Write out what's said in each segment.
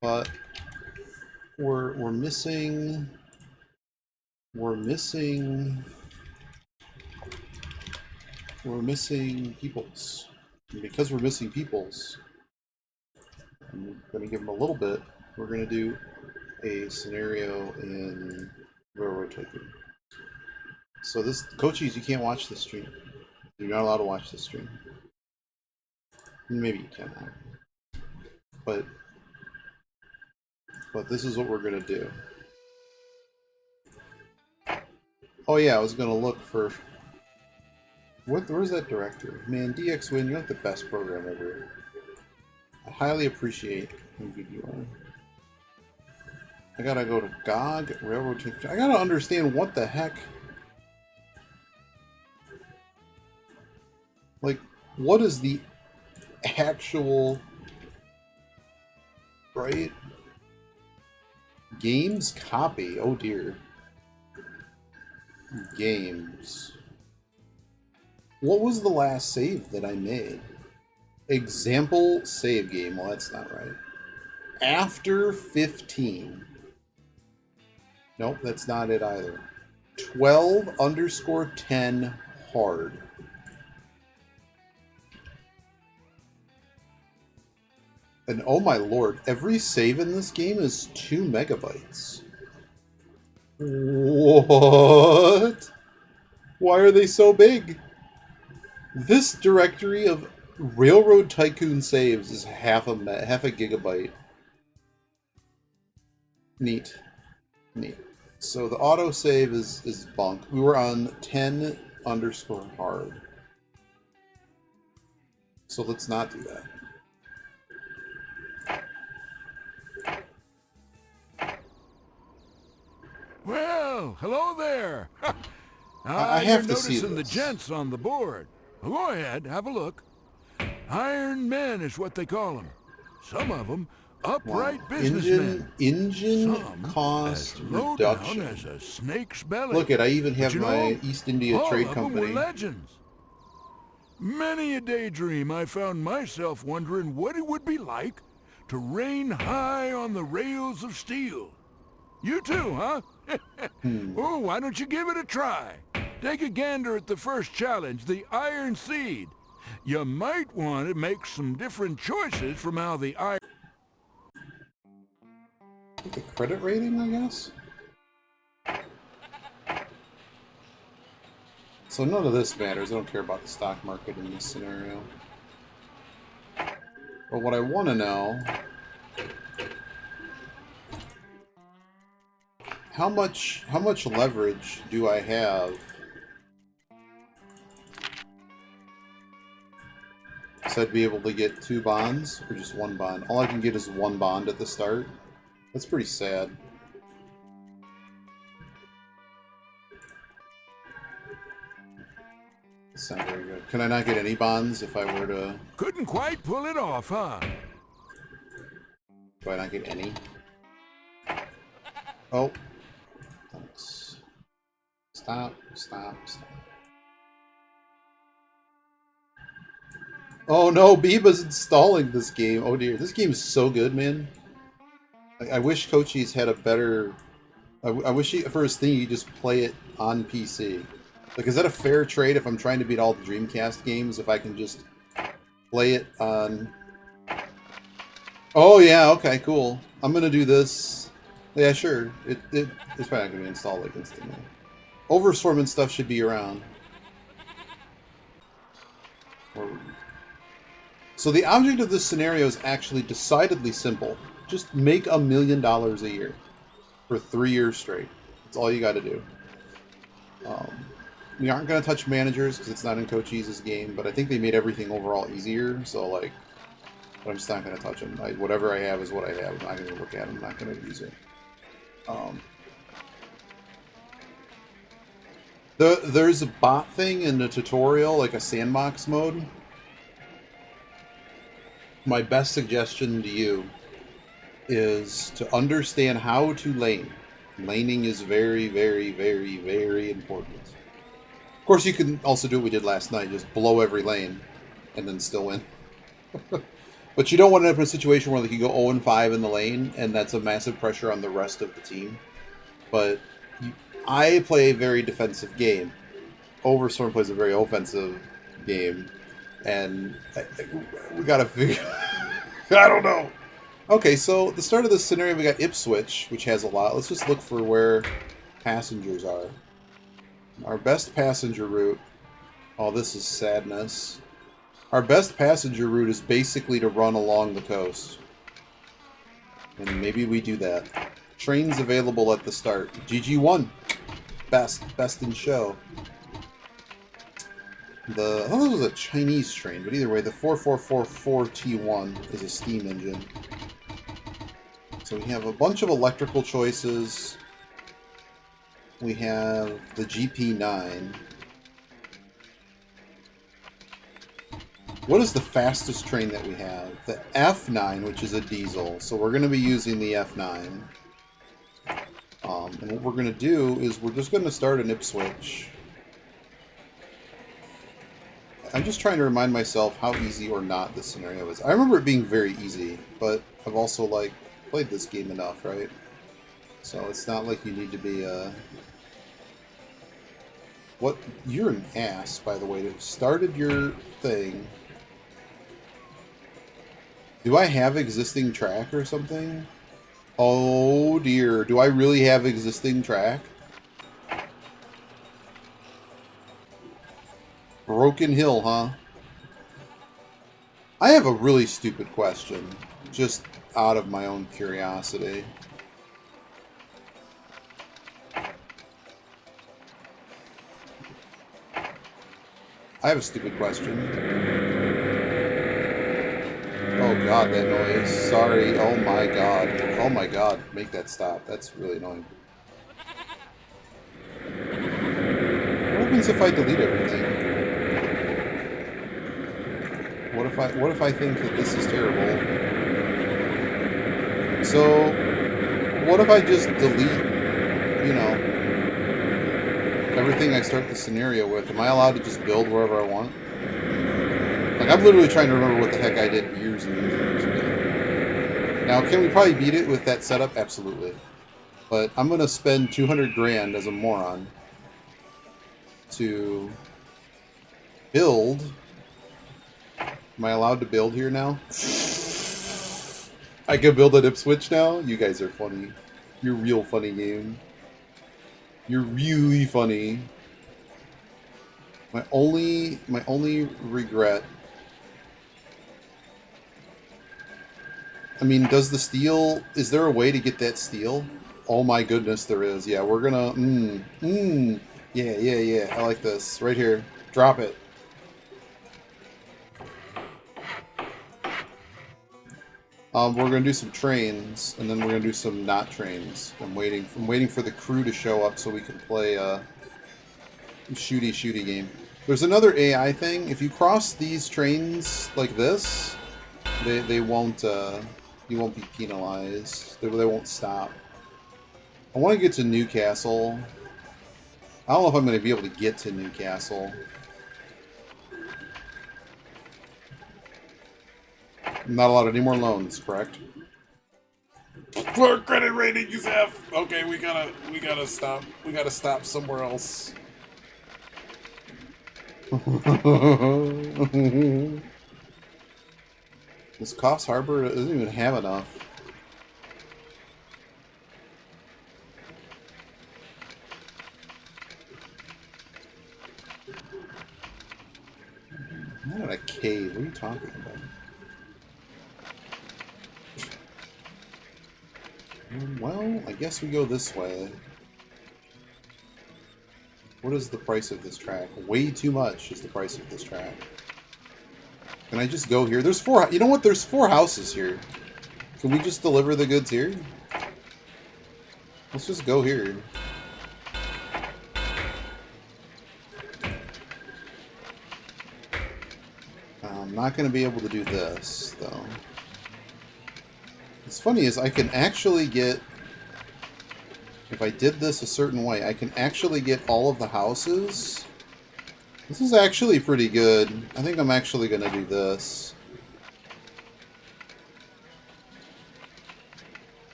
but we're missing peoples. And because we're missing peoples, I'm going to give them a little bit. We're going to do a scenario in Railroad Tycoon. So this, coaches, you can't watch this stream. You're not allowed to watch this stream. Maybe you can, but this is what we're going to do. Oh yeah, I was going to look for... Where's that director? Man, DX Win, you're like the best program ever. I highly appreciate how good you are. I gotta go to GOG, Railroad Tycoon. I gotta understand what the heck... Like, what is the actual... Right? Games copy. Oh dear. Games. What was the last save that I made? Example save game. Well, that's not right. After 15. Nope, that's not it either. 12_10 hard. And oh my lord, every save in this game is 2 megabytes. What? Why are they so big? This directory of Railroad Tycoon saves is half a gigabyte. Neat. So the autosave is bunk. We were on 10_ hard. So let's not do that. Well, hello there. I have to see noticing the this. gents on the board. Well, go ahead, have a look. Iron men is what they call them. Some of them upright businessmen. Engine Some cost as low reduction. down as a snake's belly. Look it, I even have But my East India all Trade of them Company. were legends. Many a daydream I found myself wondering what it would be like to reign high on the rails of steel. You too, huh? Oh, why don't you give it a try? Take a gander at the first challenge, the Iron Seed. You might want to make some different choices from how the iron... The credit rating, I guess? So none of this matters. I don't care about the stock market in this scenario. But what I want to know... How much leverage do I have? So I'd be able to get 2 bonds or just 1 bond. All I can get is 1 bond at the start. That's pretty sad. That's not very good. Can I not get any bonds if I were to... Couldn't quite pull it off, huh? Do I not get any? Oh. Thanks. Stop. Oh no, Biba's installing this game. Oh dear, this game is so good, man. I wish Cochise had a better... I wish he, for his thing, you just play it on PC. Like, is that a fair trade if I'm trying to beat all the Dreamcast games, if I can just play it on... Oh yeah, okay, cool. I'm gonna do this. Yeah, sure. It's probably not gonna be installed like instantly. Overstorm and stuff should be around. So the object of this scenario is actually decidedly simple. Just make $1 million a year for 3 years straight. That's all you got to do. We aren't going to touch managers because it's not in Cochise's game, but I think they made everything overall easier. So like, but I'm just not going to touch them. Whatever I have is what I have. I'm not going to look at them. I'm not going to use it. There's a bot thing in the tutorial, like a sandbox mode. My best suggestion to you is to understand how to lane. Laning is very, very, very, very important. Of course, you can also do what we did last night, just blow every lane and then still win. But you don't want to end up in a situation where like, you go 0-5 in the lane, and that's a massive pressure on the rest of the team. But I play a very defensive game. Overstorm plays a very offensive game, and we gotta figure. I don't know. Okay, so at the start of this scenario, we got Ipswich, which has a lot. Let's just look for where passengers are. Our best passenger route. Oh, this is sadness. Our best passenger route is basically to run along the coast. And maybe we do that. Trains available at the start. GG1. Best in show. I thought this was a Chinese train, but either way, the 4444T1 is a steam engine. So we have a bunch of electrical choices. We have the GP9. What is the fastest train that we have? The F9, which is a diesel. So we're going to be using the F9. And what we're going to do is we're just going to start in Ipswich. I'm just trying to remind myself how easy or not this scenario is. I remember it being very easy, but I've also, like, played this game enough, right? So it's not like you need to be, What? You're an ass, by the way. You started your thing. Do I have existing track or something? Oh dear. Do I really have existing track? Broken Hill, huh? I have a really stupid question. Just out of my own curiosity. I have a stupid question. Oh god, that noise. Sorry. Oh my god. Oh my god. Make that stop. That's really annoying. What happens if I delete everything? What if I think that this is terrible? So, what if I just delete, you know, everything I start the scenario with? Am I allowed to just build wherever I want? Like, I'm literally trying to remember what the heck I did years and years and years ago. Now, can we probably beat it with that setup? Absolutely. But I'm going to spend 200 grand as a moron to build. Am I allowed to build here now? I can build at Ipswich now? You guys are funny. You're real funny, game. You're really funny. My only regret... I mean, does the steel... Is there a way to get that steel? Oh my goodness, there is. Yeah, we're gonna... Yeah. I like this. Right here. Drop it. We're gonna do some trains, and then we're gonna do some not trains. I'm waiting for the crew to show up so we can play a shooty game. There's another AI thing. If you cross these trains like this, they won't you won't be penalized. They won't stop. I want to get to Newcastle. I don't know if I'm going to be able to get to Newcastle. I'm not allowed any more loans, correct? Our credit rating is F. Okay, we gotta stop. We gotta stop somewhere else. This Coffs Harbor doesn't even have enough. Not in a cave. What are you talking about? Well, I guess we go this way. What is the price of this track? Way too much is the price of this track. Can I just go here? There's four... You know what? There's 4 houses here. Can we just deliver the goods here? Let's just go here. I'm not going to be able to do this, though. What's funny is I can actually get... If I did this a certain way, I can actually get all of the houses. This is actually pretty good. I think I'm actually going to do this.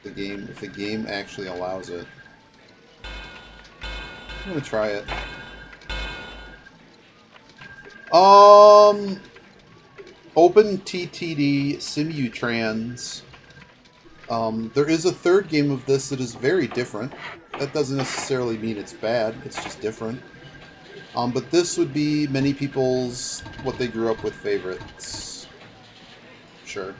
If the game actually allows it. I'm gonna try it. Open TTD Simutrans. There is a third game of this that is very different. That doesn't necessarily mean it's bad. It's just different. But this would be many people's what they grew up with favorites. Sure.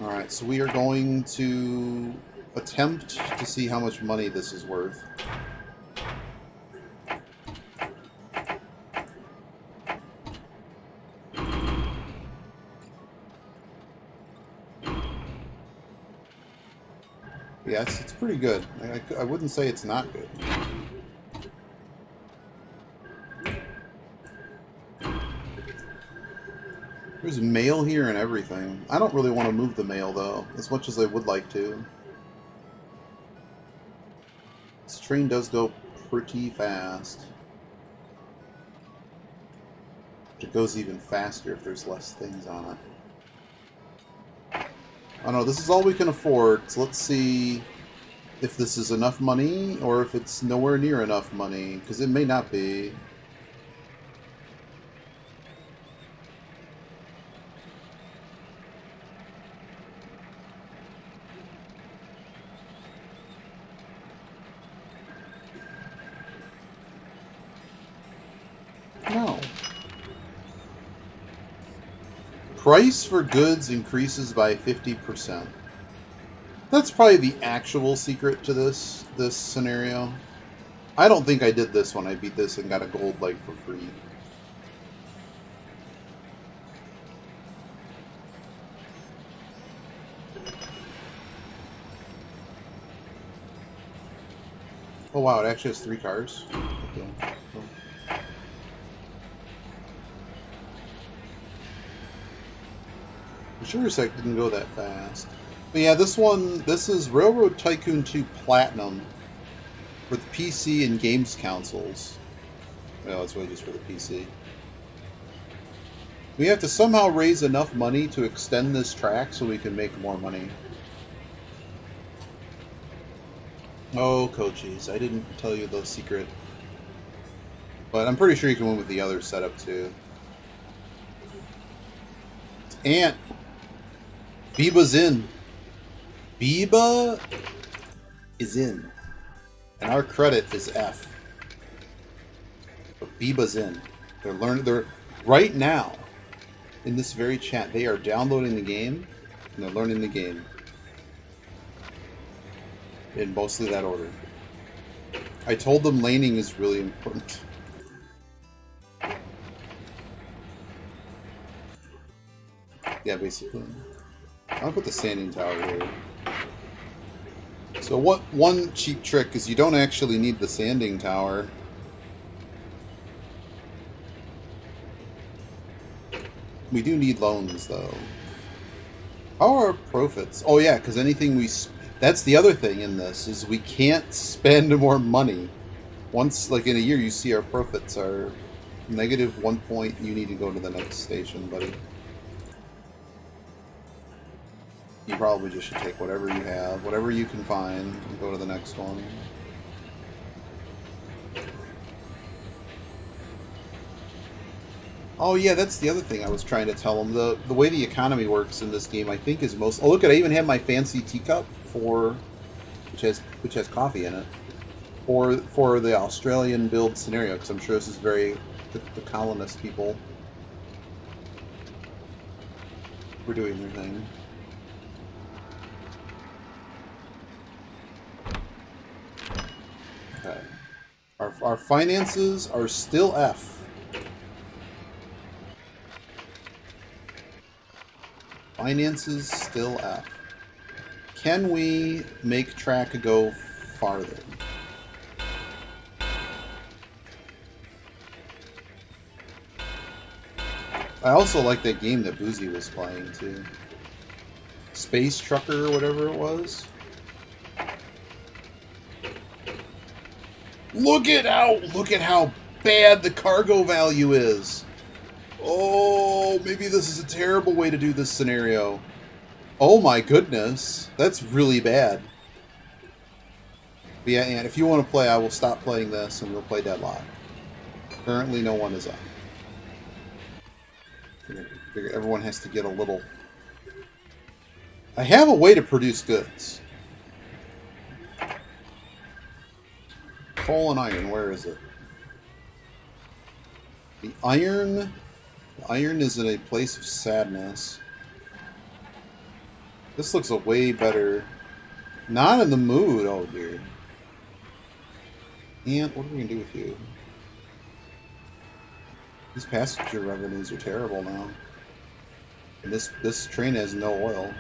Alright, so we are going to attempt to see how much money this is worth. Yes, it's pretty good. I wouldn't say it's not good. There's mail here and everything. I don't really want to move the mail, though, as much as I would like to. This train does go pretty fast. It goes even faster if there's less things on it. Oh no, this is all we can afford, so let's see if this is enough money, or if it's nowhere near enough money, because it may not be. No. Price for goods increases by 50%. That's probably the actual secret to this scenario. I don't think I did this when I beat this and got a gold leg for free. Oh wow, it actually has 3 cars. Okay. Cool. I'm sure a sec didn't go that fast. But yeah, this is Railroad Tycoon 2 Platinum for the PC and games consoles. Well, it's really just for the PC. We have to somehow raise enough money to extend this track so we can make more money. Oh, coaches, I didn't tell you the secret. But I'm pretty sure you can win with the other setup too. Ant! Biba's in. Biba is in. And our credit is F. But Biba's in. They're right now, in this very chat, they are downloading the game and they're learning the game. In mostly that order. I told them laning is really important. Yeah, basically. I'll put the sanding tower here. So one cheap trick is you don't actually need the sanding tower. We do need loans, though. How are our profits? Oh yeah, because anything we... That's the other thing in this, is we can't spend more money. Once, like in a year, you see our profits are -1 point. You need to go to the next station, buddy. You probably just should take whatever you have, whatever you can find, and go to the next one. Oh yeah, that's the other thing I was trying to tell them. The way the economy works in this game, I think, is most... Oh look, I even have my fancy teacup for... which has coffee in it. For the Australian build scenario, because I'm sure this is very... The colonist people were doing their thing. Okay. Our finances are still F. Finances still F. Can we make track go farther? I also like that game that Boozy was playing too. Space Trucker or whatever it was. Look at how bad the cargo value is. Oh, maybe this is a terrible way to do this scenario. Oh my goodness. That's really bad. But yeah, and if you want to play, I will stop playing this and we'll play Deadlock. Currently, no one is on. Figure everyone has to get a little... I have a way to produce goods. Coal and iron, where is it? The iron is in a place of sadness. This looks a way better. Not in the mood, oh dear. And what are we gonna do with you? These passenger revenues are terrible now. And this train has no oil.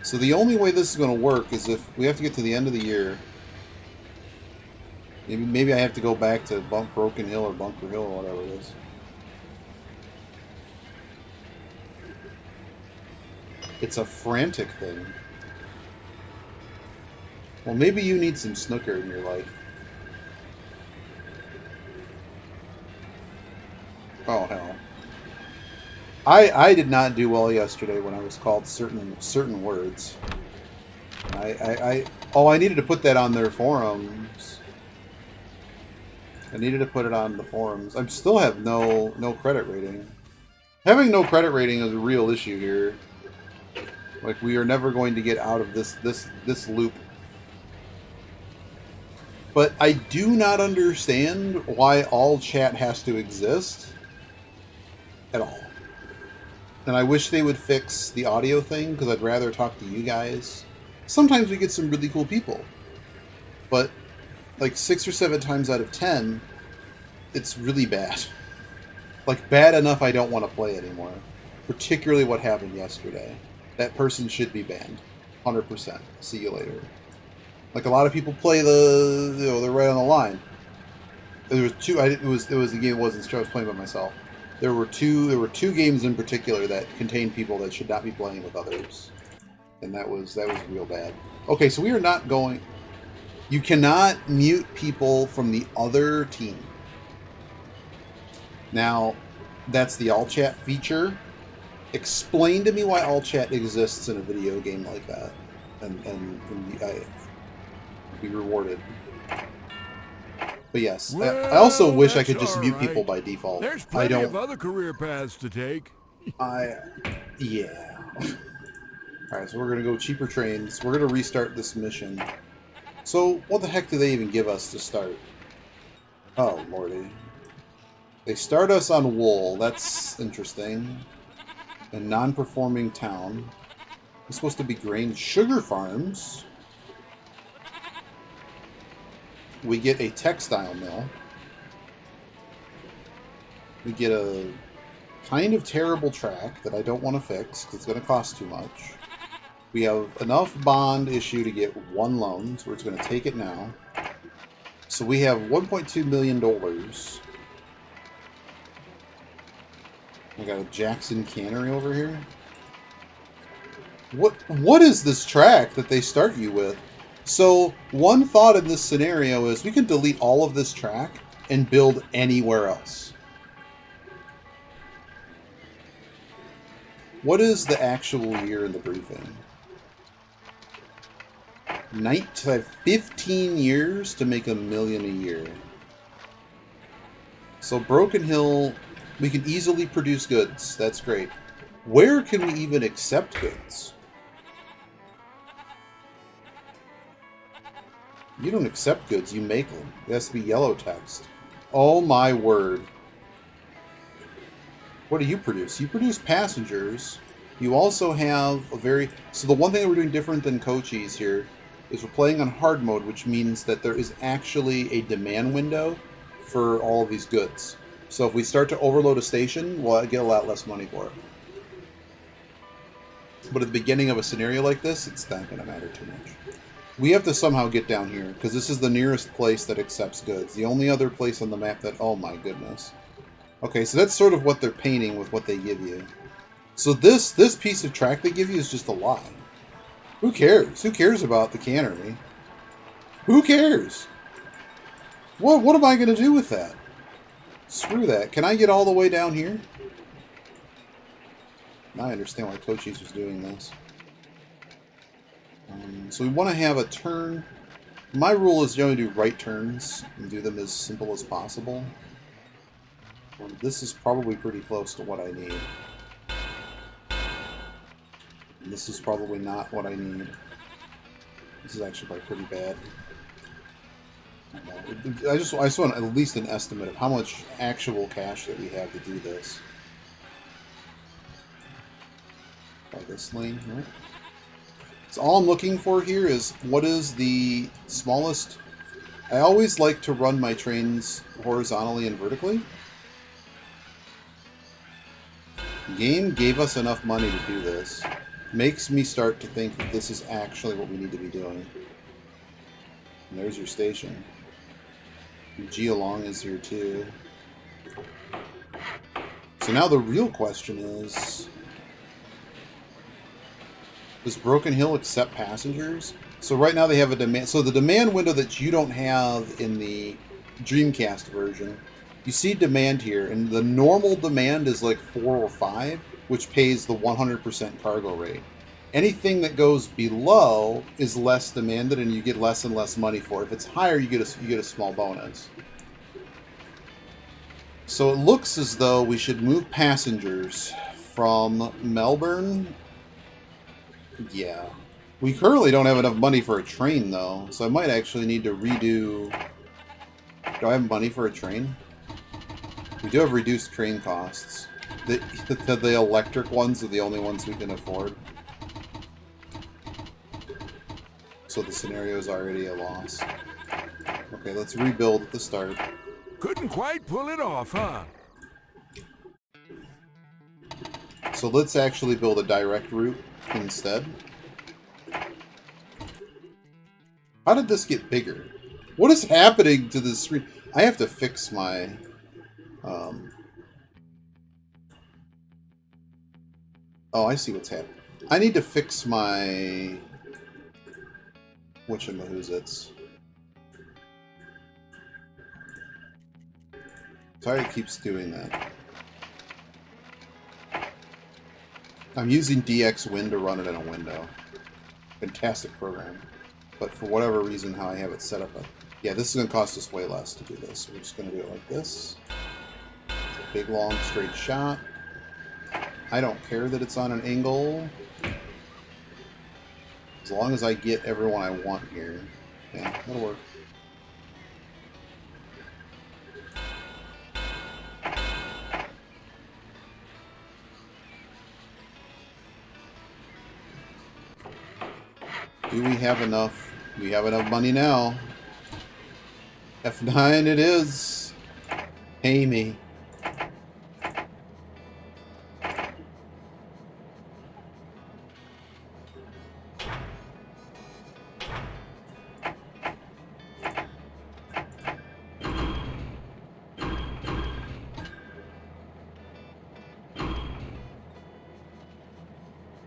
So the only way this is gonna work is if we have to get to the end of the year. Maybe I have to go back to Broken Hill or Bunker Hill or whatever it is. It's a frantic thing. Well, maybe you need some snooker in your life. Oh hell. I did not do well yesterday when I was called certain words. I needed to put that on their forums. I needed to put it on the forums. I still have no credit rating. Having no credit rating is a real issue here. Like, we are never going to get out of this loop. But I do not understand why all chat has to exist at all. And I wish they would fix the audio thing, because I'd rather talk to you guys. Sometimes we get some really cool people. But like 6 or 7 times out of 10, it's really bad. Like, bad enough I don't want to play anymore. Particularly what happened yesterday. That person should be banned. 100%. See you later. Like, a lot of people play they're right on the line. There was two, it was the game I was playing by myself. There were two games in particular that contained people that should not be playing with others. And that was real bad. Okay, so we are not going... You cannot mute people from the other team. Now, that's the all chat feature. Explain to me why all chat exists in a video game like that, and I be rewarded. But yes, Well, I also wish I could that's just mute all right. people by default. There's I plenty of don't. other career paths to take. Yeah. All right, so we're gonna go cheaper trains. We're gonna restart this mission. So what the heck do they even give us to start? Oh lordy. They start us on wool. That's interesting. A non-performing town. It's supposed to be grain. Sugar farms. We get a textile mill. We get a kind of terrible track that I don't want to fix because it's going to cost too much. We have enough bond issue to get 1 loan, so we're just going to take it now. So we have $1.2 million. We got a Jackson Cannery over here. What is this track that they start you with? So one thought in this scenario is we can delete all of this track and build anywhere else. What is the actual year in the briefing? 15 years to make $1 million a year. So Broken Hill, we can easily produce goods. That's great. Where can we even accept goods? You don't accept goods, you make them. It has to be yellow text. Oh my word. What do you produce? You produce passengers. You also have a very... So the one thing that we're doing different than Cochise here is we're playing on hard mode, which means that there is actually a demand window for all of these goods. So if we start to overload a station, we'll get a lot less money for it. But at the beginning of a scenario like this, it's not going to matter too much. We have to somehow get down here, because this is the nearest place that accepts goods. The only other place on the map that... Oh my goodness. Okay, so that's sort of what they're painting with what they give you. So this piece of track they give you is just a lie. Who cares? Who cares about the cannery? Who cares? What am I going to do with that? Screw that. Can I get all the way down here? Now I understand why Cochise was doing this. So we want to have a turn. My rule is you only do right turns and do them as simple as possible. This is probably pretty close to what I need. And this is probably not what I need. This is actually probably pretty bad. I just want at least an estimate of how much actual cash that we have to do this. By this lane, right? So all I'm looking for here is what is the smallest. I always like to run my trains horizontally and vertically. The game gave us enough money to do this. Makes me start to think that this is actually what we need to be doing. And there's your station. Geelong is here too. So now the real question is, does Broken Hill accept passengers? So right now they have a demand. So the demand window that you don't have in the Dreamcast version, you see demand here, and the normal demand is like 4 or 5, which pays the 100% cargo rate. Anything that goes below is less demanded, and you get less and less money for it. If it's higher, you get a small bonus. So it looks as though we should move passengers from Melbourne. Yeah. We currently don't have enough money for a train, though, so I might actually need to redo... Do I have money for a train? We do have reduced train costs. The electric ones are the only ones we can afford. So the scenario is already a loss. Okay, let's rebuild at the start. Couldn't quite pull it off, huh? So let's actually build a direct route instead. How did this get bigger? What is happening to this screen? I have to fix my... Oh, I see what's happening. I need to fix my... Whatchamahoots. Sorry it keeps doing that. I'm using DXWin to run it in a window. Fantastic program. But for whatever reason, how I have it set up... Yeah, this is going to cost us way less to do this. We're just going to do it like this. It's a big, long, straight shot. I don't care that it's on an angle. As long as I get everyone I want here. Yeah, that'll work. Do we have enough? We have enough money now. F9 it is. Pay me.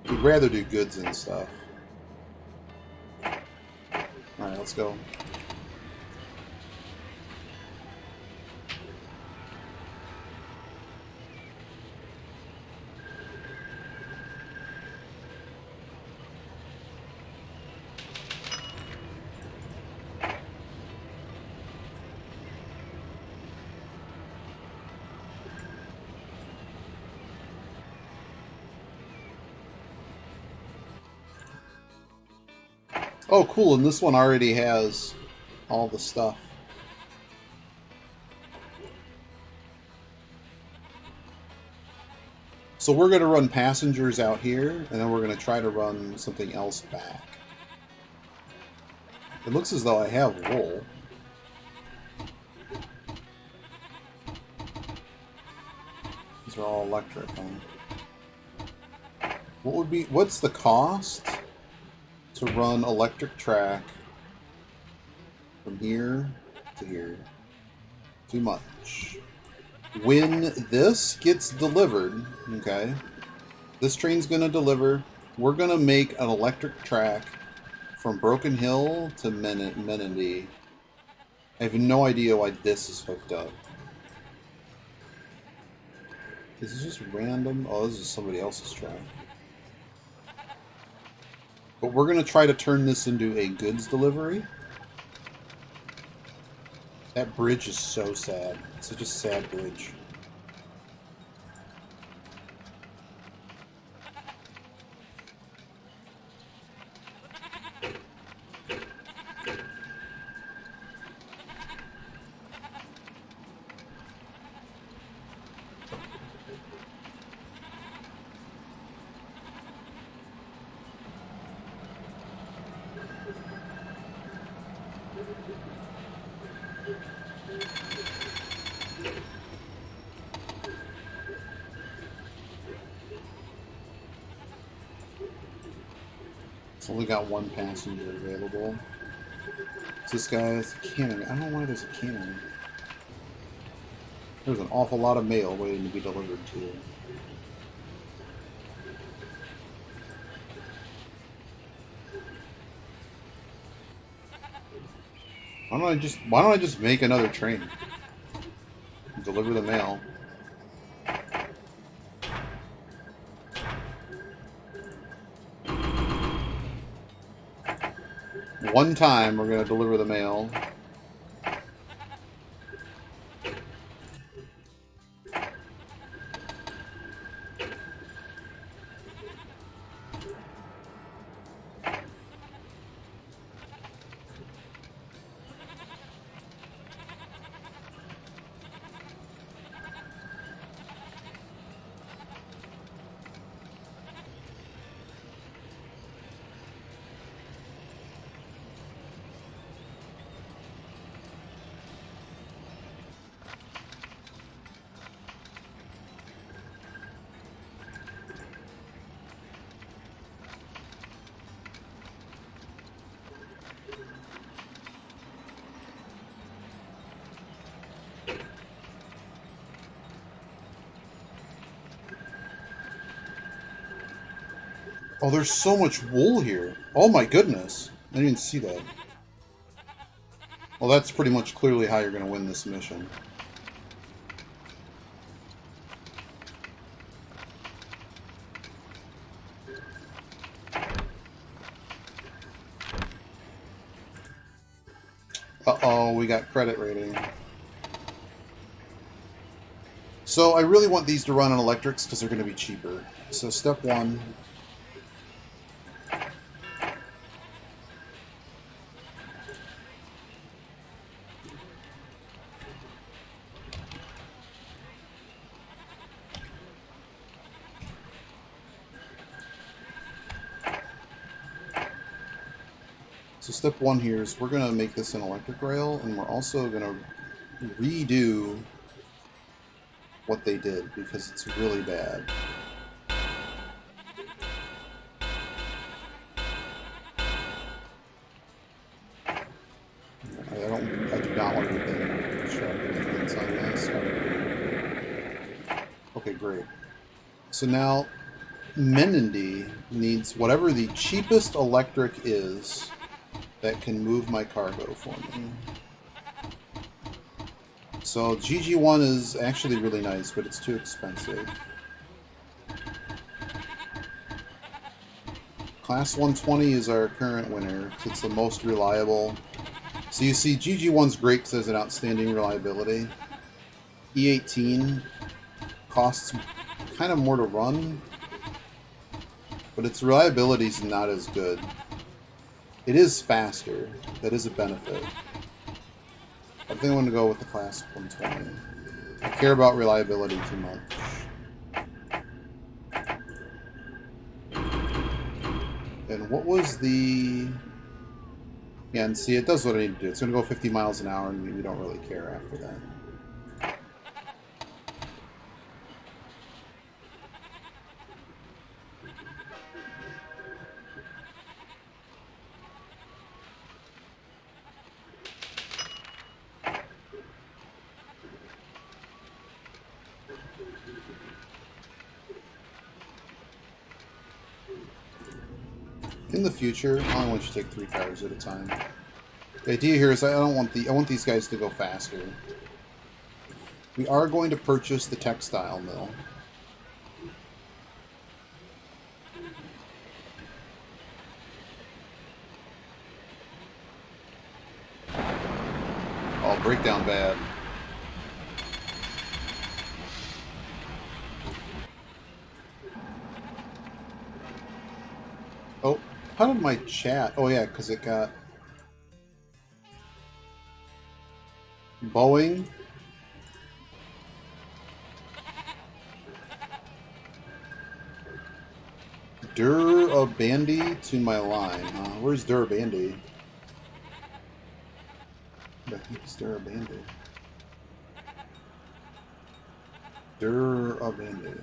We'd rather do goods and stuff. Alright, let's go. Oh, cool, and this one already has all the stuff. So we're going to run passengers out here, and then we're going to try to run something else back. It looks as though I have wool. These are all electric, huh? What's the cost to run electric track from here to here? Too much. When this gets delivered, okay, this train's going to deliver. We're going to make an electric track from Broken Hill to Menindee. I have no idea why this is hooked up. Is this just random? Oh, this is somebody else's track. But we're going to try to turn this into a goods delivery. That bridge is so sad. It's such a sad bridge. It's only got one passenger available. This guy has a cannon. I don't know why there's a cannon. There's an awful lot of mail waiting to be delivered to you. Why don't I just make another train? Deliver the mail. One time we're gonna deliver the mail. Oh, there's so much wool here. Oh my goodness. I didn't even see that. Well, that's pretty much clearly how you're going to win this mission. Uh-oh, we got credit rating. So I really want these to run on electrics because they're going to be cheaper. So step one. So step one here is we're going to make this an electric rail, and we're also going to redo what they did because it's really bad. I do not want anything sharp maintenance on this. Okay, great. So now Menendy needs whatever the cheapest electric is that can move my cargo for me. So GG1 is actually really nice, but it's too expensive. Class 120 is our current winner. It's the most reliable. So you see, GG1's great because it has an outstanding reliability. E18 costs kind of more to run, but its reliability is not as good. It is faster. That is a benefit. I think I'm going to go with the Class 120. I care about reliability too much. And what was the... Yeah, and see, it does what I need to do. It's going to go 50 miles an hour, and we don't really care after that. In the future, I only want you to take 3 cars at a time. The idea here is I want these guys to go faster. We are going to purchase the textile mill. Oh, breakdown bad. Oh, how did my chat? Oh yeah, because it got Boeing. Bandy to my line. Where's Bandy? What the heck is Bandy? Bandy.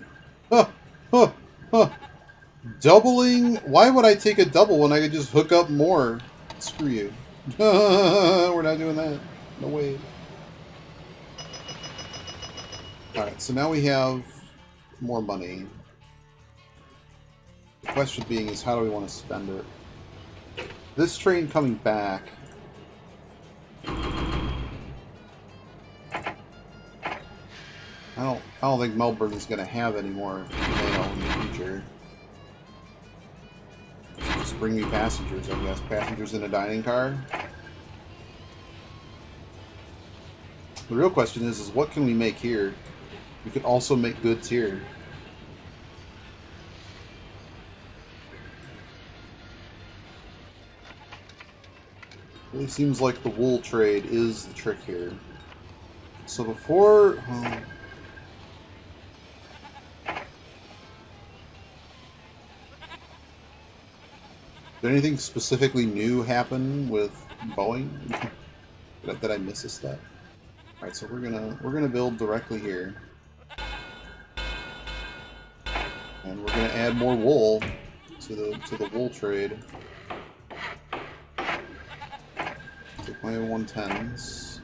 Huh! Huh! Huh! Doubling? Why would I take a double when I could just hook up more? Screw you. We're not doing that. No way. Alright, so now we have more money. The question being is how do we want to spend it? This train coming back. I don't think Melbourne's gonna have any more mail in the future. Just bring me passengers, I guess. Passengers in a dining car. The real question is what can we make here? We could also make goods here. Really seems like the wool trade is the trick here. So before... did anything specifically new happen with Boeing? Did I miss a step? Alright, so we're gonna build directly here. And we're gonna add more wool to the wool trade. Take my 110s.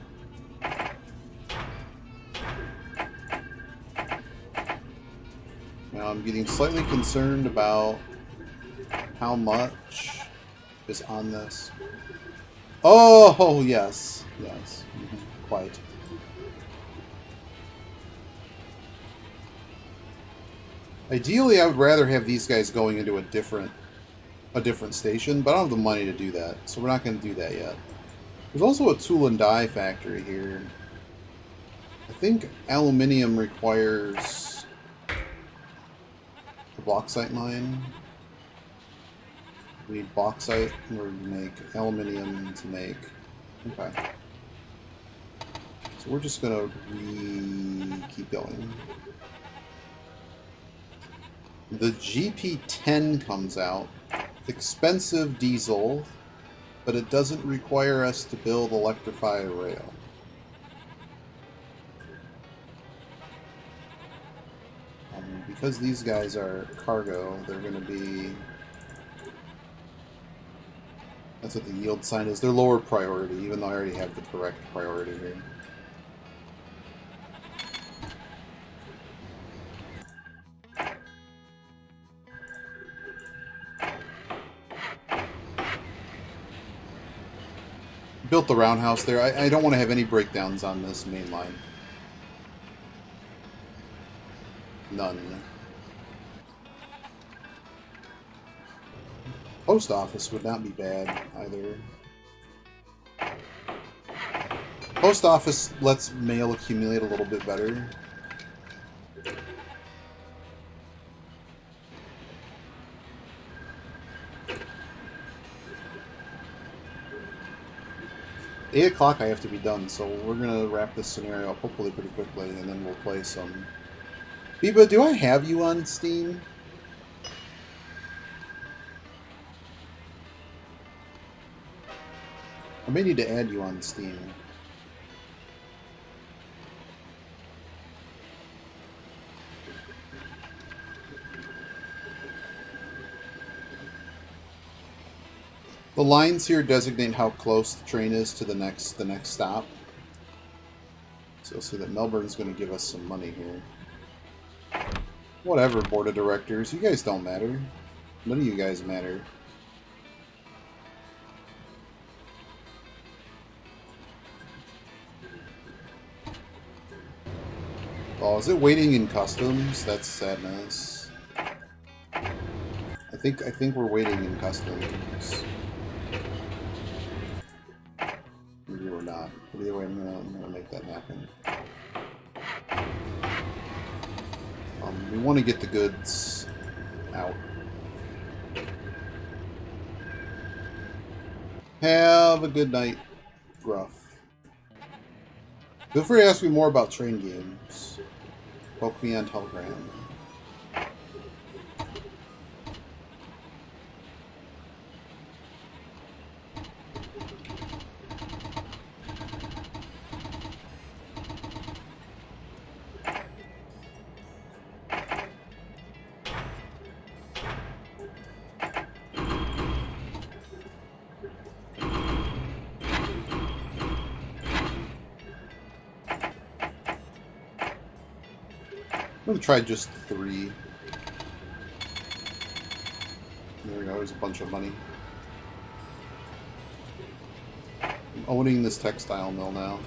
Now I'm getting slightly concerned about how much is on this. Oh, yes. Yes. Quite. Ideally, I would rather have these guys going into a different station, but I don't have the money to do that, so we're not going to do that yet. There's also a tool and die factory here. I think aluminium requires a bauxite mine. We need bauxite in order to make aluminium to make. Okay. So we're just gonna keep going. The GP10 comes out. Expensive diesel, but it doesn't require us to build electrify rail. Because these guys are cargo, they're going to be... that's what the yield sign is. They're lower priority, even though I already have the correct priority here. Built the roundhouse there. I don't want to have any breakdowns on this main line. None. Post office would not be bad either. Post office lets mail accumulate a little bit better. Eight o'clock I have to be done, so we're gonna wrap this scenario up hopefully pretty quickly, and then we'll play some... Biba, do I have you on Steam? I may need to add you on Steam. The lines here designate how close the train is to the next stop. So you'll see that Melbourne's going to give us some money here. Whatever, board of directors. You guys don't matter. None of you guys matter. Oh, is it waiting in customs? That's sadness. I think we're waiting in customs. Maybe we're not. But either way, I'm gonna make that happen. We want to get the goods out. Have a good night, Gruff. Feel free to ask me more about train games. Poke me on Telegram. I'm going to try just 3. There we go, there's a bunch of money. I'm owning this textile mill now.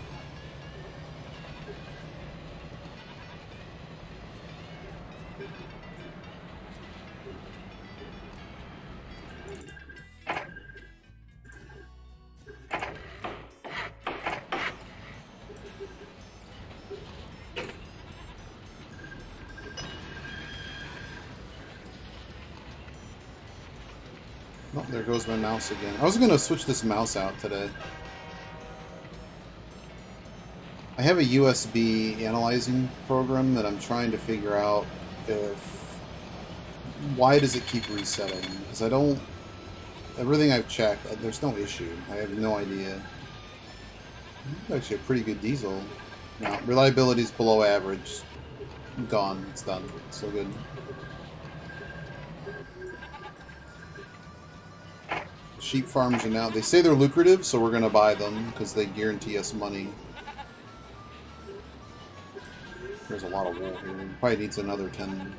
Oh, there goes my mouse again. I was going to switch this mouse out today. I have a USB analyzing program that I'm trying to figure out why does it keep resetting? Because I don't... Everything I've checked, there's no issue. I have no idea. It's actually a pretty good diesel. Now, reliability's below average. Gone. It's done. It's so good. Sheep farms are now... They say they're lucrative, so we're going to buy them because they guarantee us money. There's a lot of wool here. Probably needs another 10.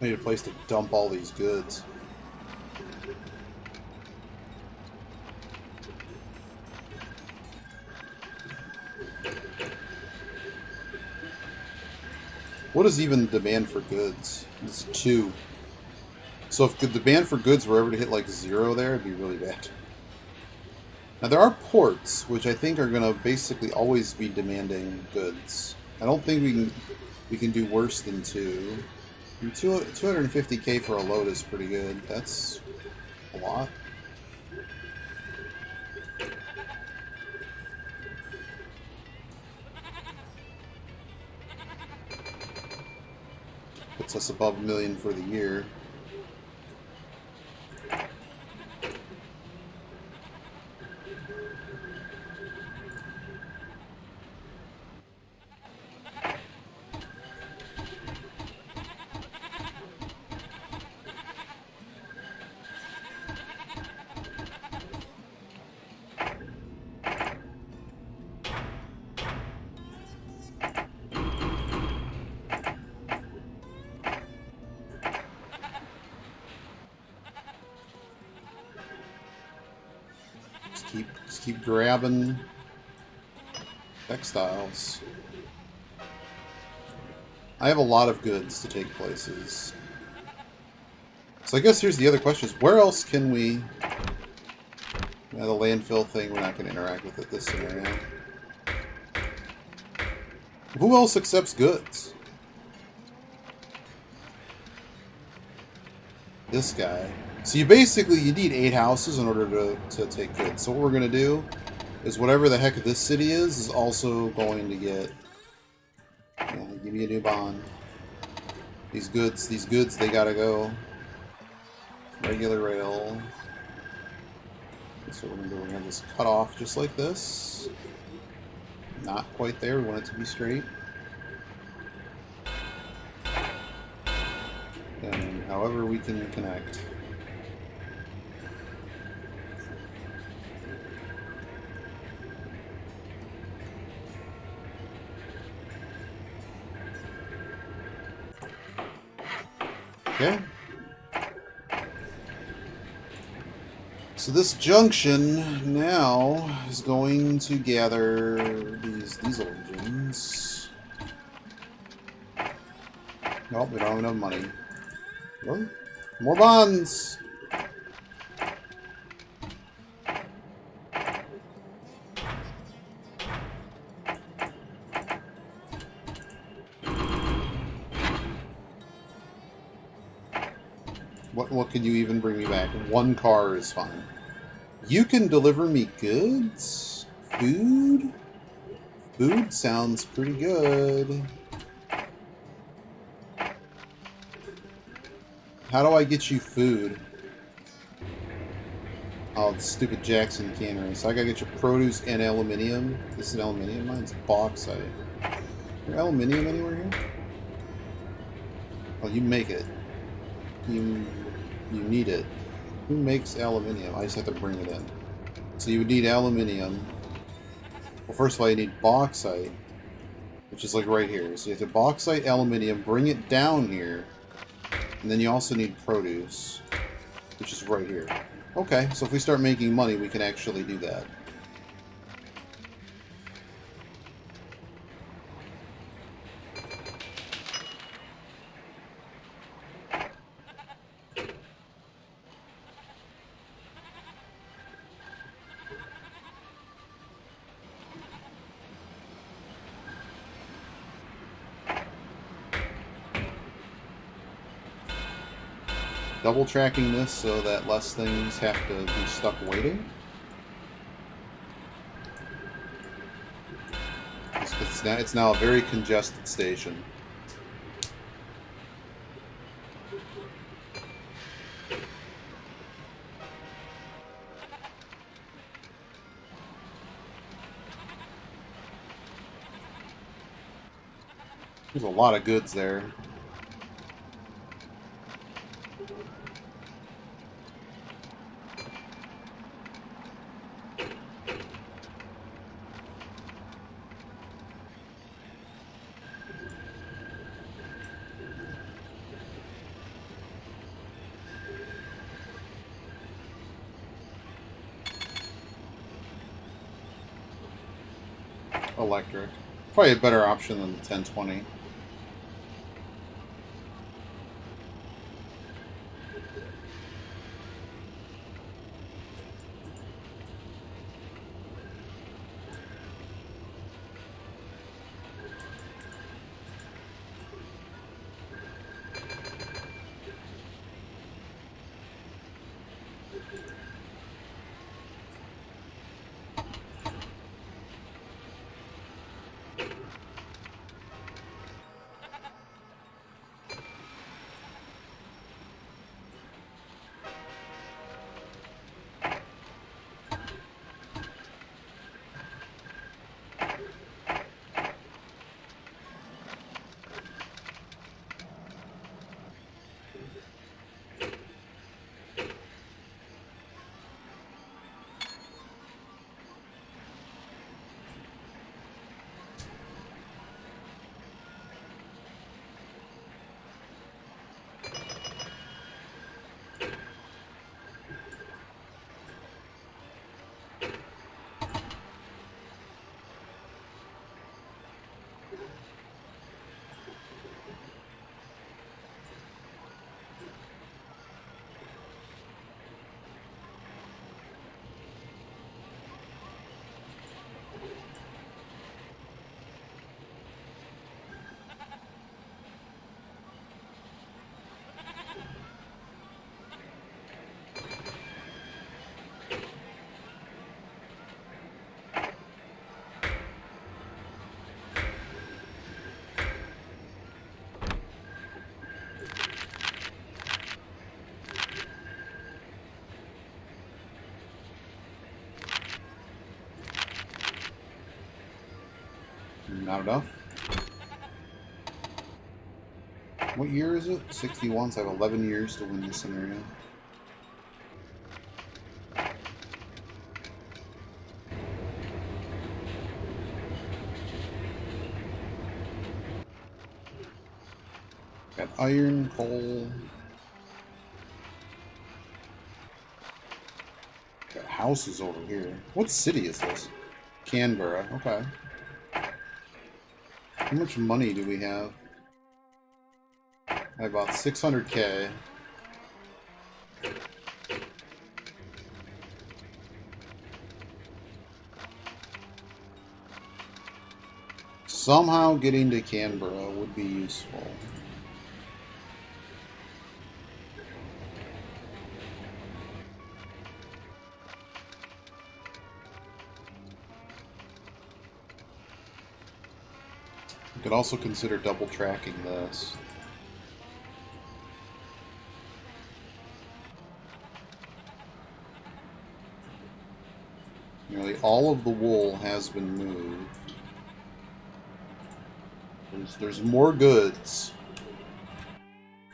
I need a place to dump all these goods. What is even the demand for goods? It's 2. So if the demand for goods were ever to hit like 0 there, it'd be really bad. Now there are ports, which I think are going to basically always be demanding goods. I don't think we can do worse than 2. 250k for a load is pretty good. That's a lot. Puts us above 1 million for the year. Just keep grabbing textiles. I have a lot of goods to take places. So I guess here's the other question: is where else can we? The landfill thing, we're not going to interact with it this scenario. Who else accepts goods? This guy. So you need 8 houses in order to take goods. So what we're going to do is whatever the heck this city is also going to get... Yeah, give me a new bond. These goods, they gotta go. Regular rail. So what we're going to do, we're going to just cut off just like this. Not quite there, we want it to be straight. And however we can connect. Okay. So this junction now is going to gather these diesel engines. Oh, we don't have enough money. Really? More bonds! What can you even bring me back? One car is fine. You can deliver me goods? Food? Food sounds pretty good. How do I get you food? Oh, the stupid Jackson cannery. So I gotta get your produce and aluminium. This is an aluminium. Mine's bauxite. Is there aluminium anywhere here? Oh, you make it. You need it. Who makes aluminium? I just have to bring it in. So you would need aluminium. Well, first of all, you need bauxite, which is like right here. So you have to bauxite, aluminium, bring it down here, and then you also need produce, which is right here. Okay, so if we start making money, we can actually do that. Double tracking this so that less things have to be stuck waiting. It's now a very congested station. There's a lot of goods there. Electric. Probably a better option than the 1020. Not enough. What year is it? 61, so I have 11 years to win this scenario. Got iron, coal. Got houses over here. What city is this? Canberra. Okay. How much money do we have? I have about 600K. Somehow getting to Canberra would be useful. You could also consider double tracking this. Nearly all of the wool has been moved. There's more goods.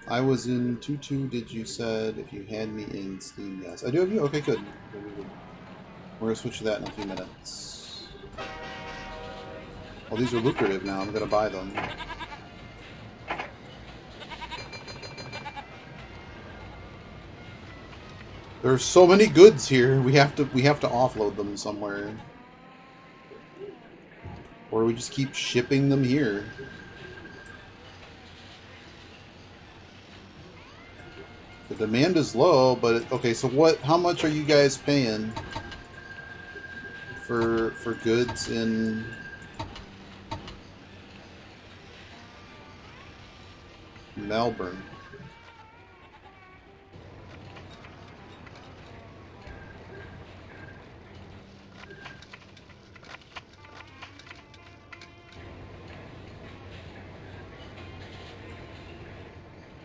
I was in 2-2, did you said, if you had me in Steam, yes. I do have you? Okay, good. We're going to switch to that in a few minutes. Well, these are lucrative now. I'm going to buy them. There's so many goods here. We have to offload them somewhere. Or we just keep shipping them here. The demand is low, but okay, so how much are you guys paying for goods in Melbourne?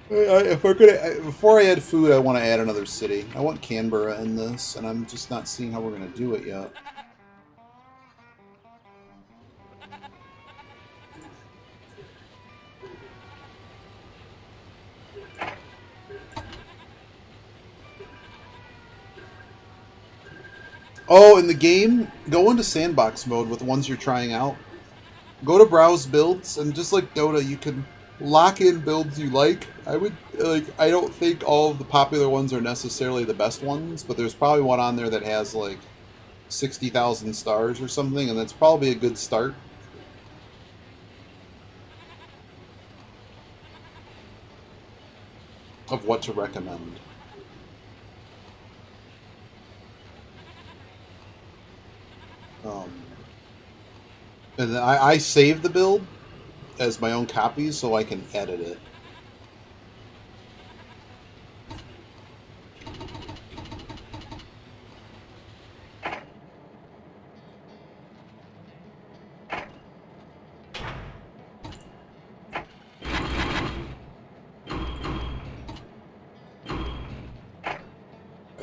If we're gonna, before I add food, I want to add another city. I want Canberra in this, and I'm just not seeing how we're gonna do it yet. Oh, in the game, go into sandbox mode with the ones you're trying out. Go to browse builds, and just like Dota, you can lock in builds you like. I don't think all of the popular ones are necessarily the best ones, but there's probably one on there that has like 60,000 stars or something, and that's probably a good start. Of what to recommend. And then I save the build as my own copies so I can edit it.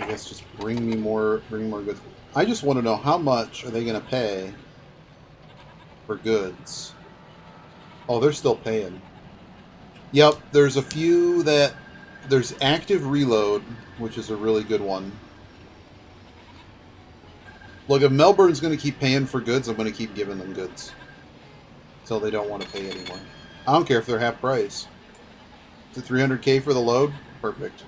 I guess just bring more goods. I just want to know how much are they going to pay for goods. Oh, they're still paying. Yep, there's a few that... There's active reload, which is a really good one. Look, if Melbourne's going to keep paying for goods, I'm going to keep giving them goods. Until they don't want to pay anymore. I don't care if they're half price. Is it 300k for the load? Perfect.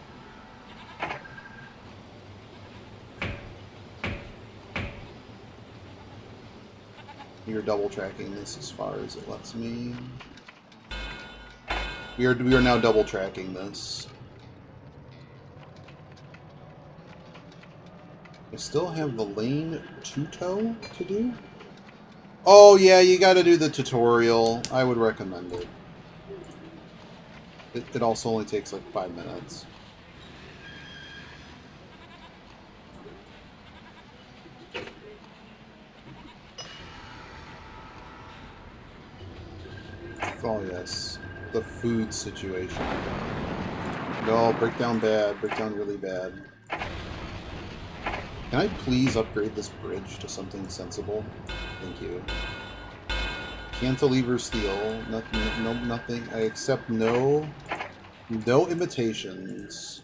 We are double tracking this as far as it lets me. We are now double tracking this. I still have the lane 2-tow to do. Oh yeah, you got to do the tutorial. I would recommend it. It also only takes like 5 minutes. Oh yes, the food situation. No, breakdown bad. Breakdown really bad. Can I please upgrade this bridge to something sensible? Thank you. Cantilever steel. Nothing. No, nothing. I accept no imitations.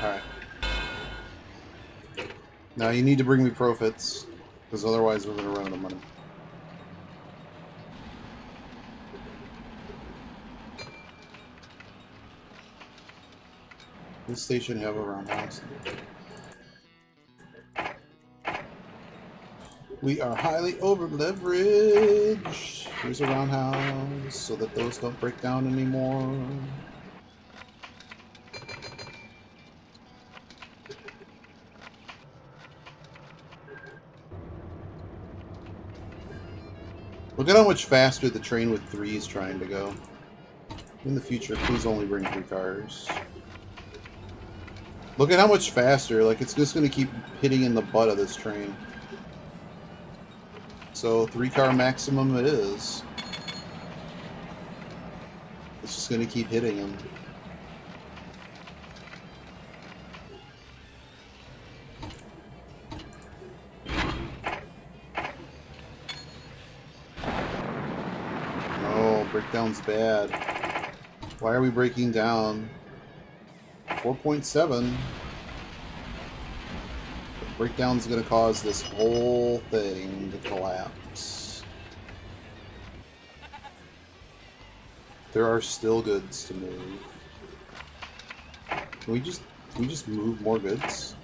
Alright. Now you need to bring me profits, because otherwise we're going to run out of money. This station have a roundhouse. We are highly over leveraged. Here's a roundhouse so that those don't break down anymore. Look at how much faster the train with 3 is trying to go. In the future, please only bring 3 cars. Look at how much faster. Like, it's just going to keep hitting in the butt of this train. So 3-car maximum it is. It's just going to keep hitting him. No, breakdown's bad. Why are we breaking down? 4.7. Breakdown's going to cause this whole thing to collapse. There are still goods to move. Can we just move more goods?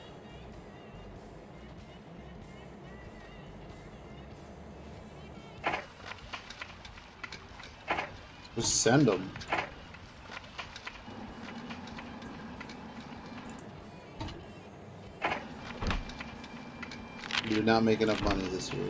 Just send them. We did not make enough money this year.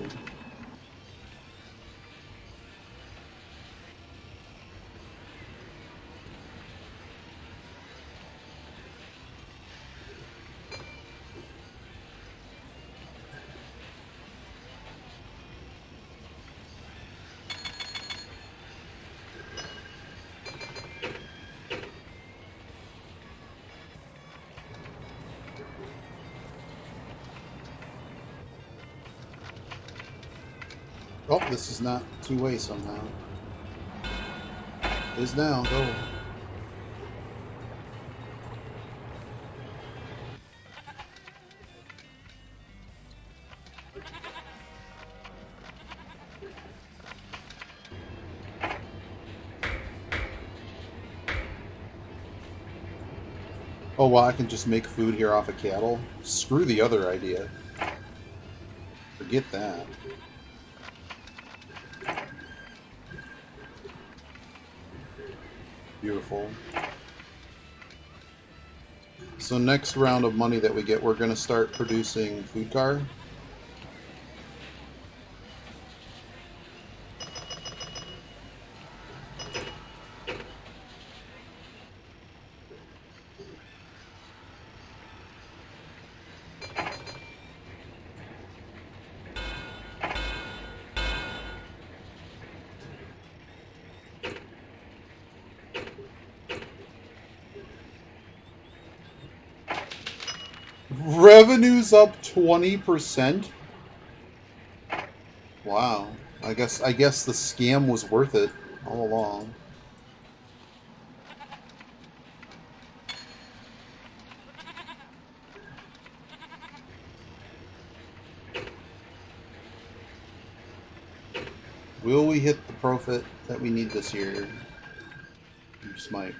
Oh, this is not two-way somehow. It is now. Go. Oh, well, I can just make food here off of cattle? Screw the other idea. Forget that. Beautiful. So next round of money that we get, we're going to start producing food car. Revenue's up 20%. Wow. I guess the scam was worth it all along. Will we hit the profit that we need this year? We just might.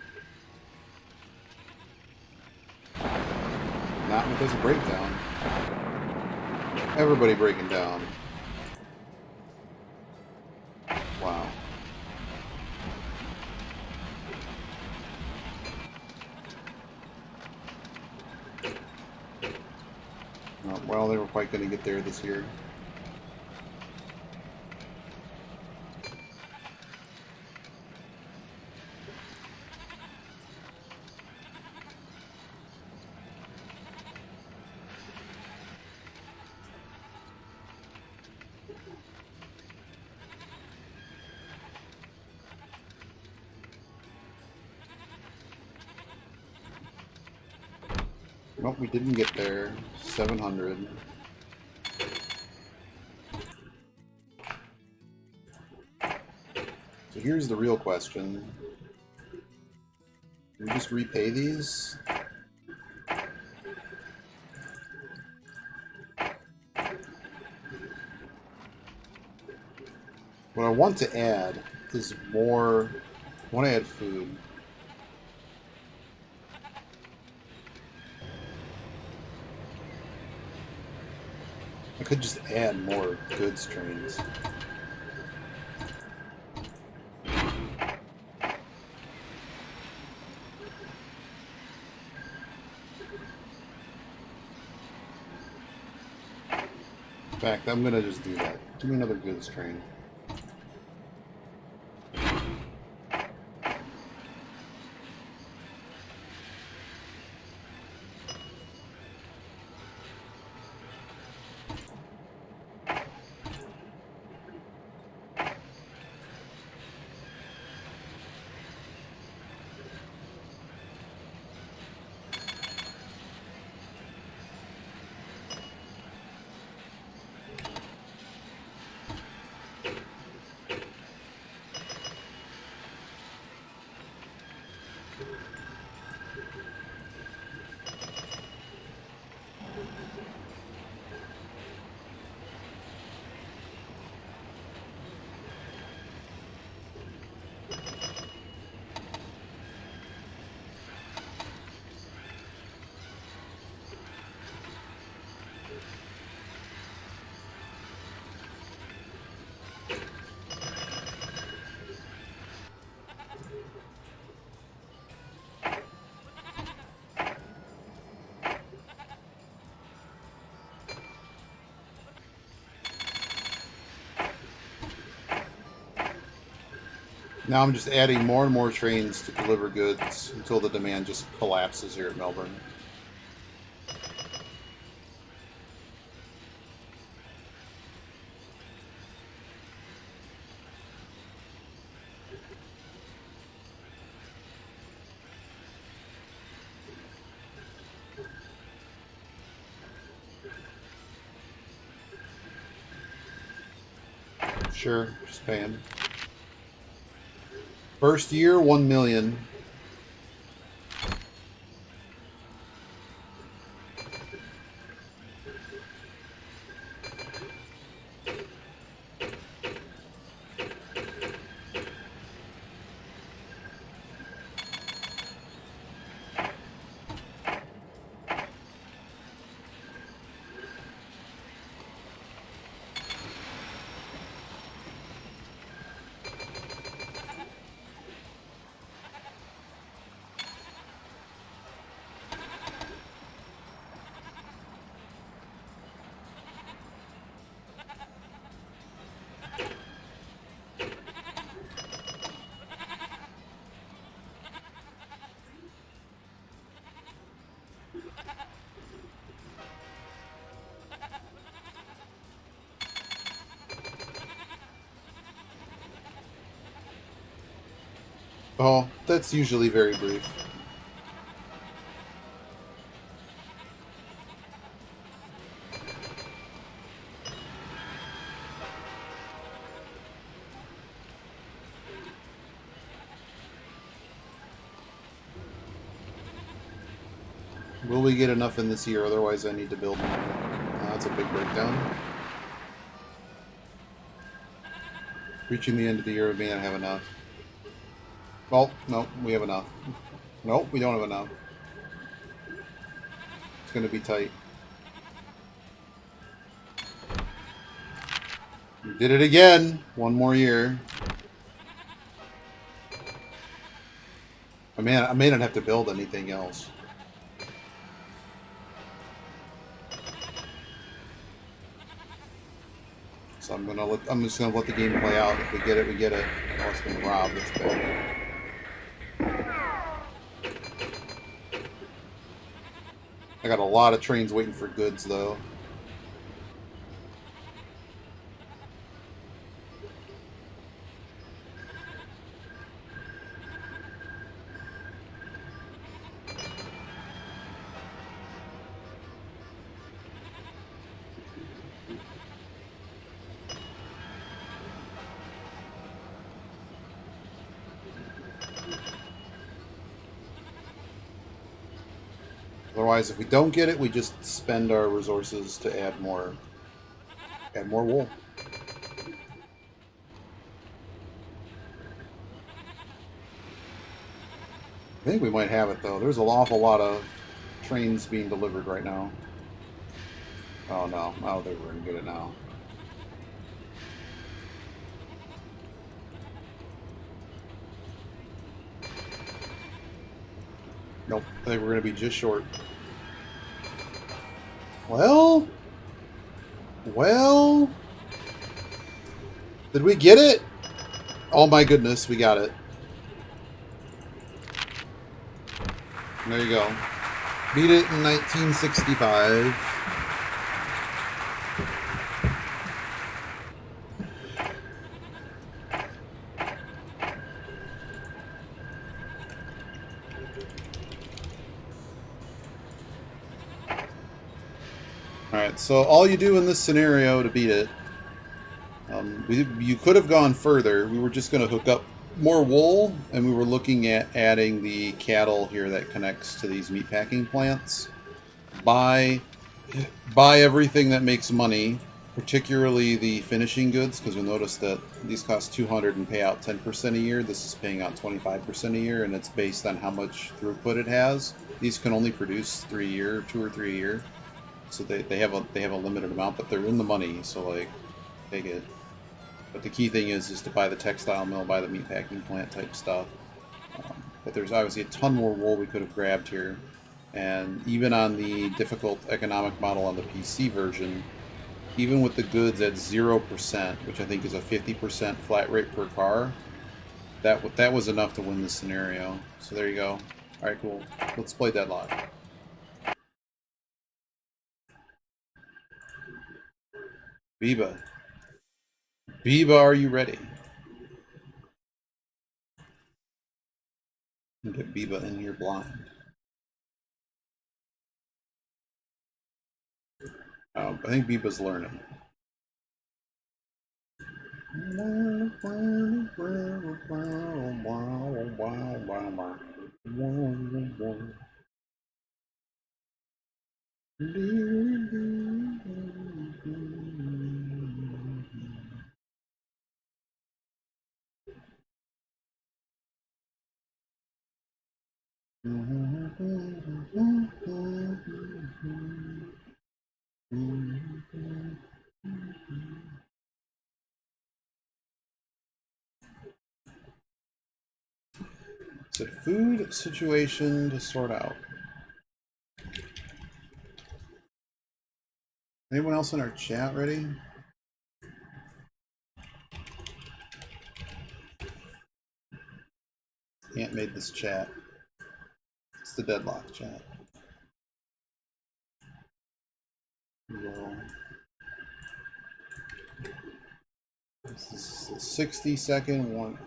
Not because of breakdown. Everybody breaking down. Wow. Oh, well, they were quite going to get there this year. Nope, we didn't get there. 700. So here's the real question. Can we just repay these? What I want to add is more. I want to add food. I could just add more goods trains. In fact, I'm gonna just do that. Do me another goods train. Now I'm just adding more and more trains to deliver goods until the demand just collapses here at Melbourne. Sure, just paying. First year, 1 million. Oh, that's usually very brief. Will we get enough in this year? Otherwise, I need to build more. That's a big breakdown. Reaching the end of the year, we may not have enough. Well, no, we have enough. Nope, we don't have enough. It's going to be tight. We did it again. One more year. I may not have to build anything else. So I'm just gonna let the game play out. If we get it, we get it. Oh, it's been robbed. That's bad. I got a lot of trains waiting for goods, though. Otherwise, if we don't get it, we just spend our resources to add more wool. I think we might have it though. There's an awful lot of trains being delivered right now. Oh no. Oh, they were gonna get it now. Nope. I think we're gonna be just short. Well, well, did we get it? Oh my goodness, we got it. There you go. Beat it in 1965. Alright, so all you do in this scenario to beat it, you could have gone further. We were just going to hook up more wool, and we were looking at adding the cattle here that connects to these meatpacking plants. Buy everything that makes money, particularly the finishing goods, because you'll notice that these cost 200 and pay out 10% a year. This is paying out 25% a year, and it's based on how much throughput it has. These can only produce 2 or 3 a year, so they have a limited amount, but they're in the money, so like take it. But the key thing is to buy the textile mill, buy the meatpacking plant type stuff. But there's obviously a ton more wool we could have grabbed here. And even on the difficult economic model on the PC version, even with the goods at 0%, which I think is a 50% flat rate per car, that was enough to win this scenario. So there you go. Alright, cool. Let's play Deadlock. Biba. Biba, are you ready? Get Biba in here blind. I think Biba's learning. It's a food situation to sort out. Anyone else in our chat ready? Ant made this chat. It's the Deadlock chat. Roll. This is a 60-second one.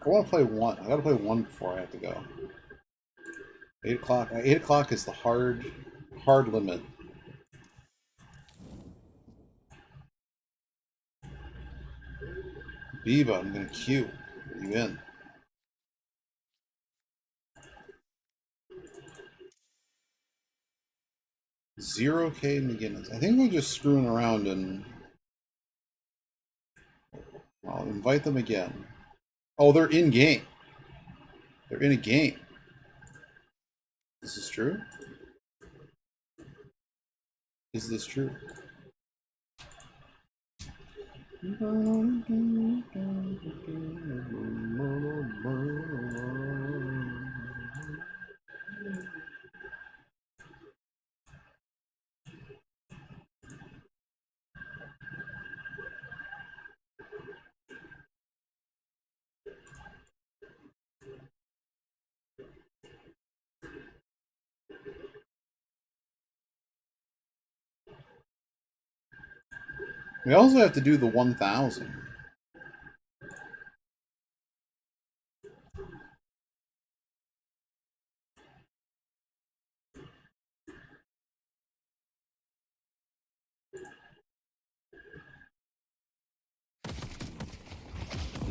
I want to play one. I gotta play one before I have to go. 8 o'clock. 8 o'clock is the hard limit. Biba, I'm gonna queue. Are you in? $0K McGinnis. I think we're just screwing around and I'll invite them again. Oh, they're in game. They're in a game. This is true? Is this true? We also have to do the 1,000.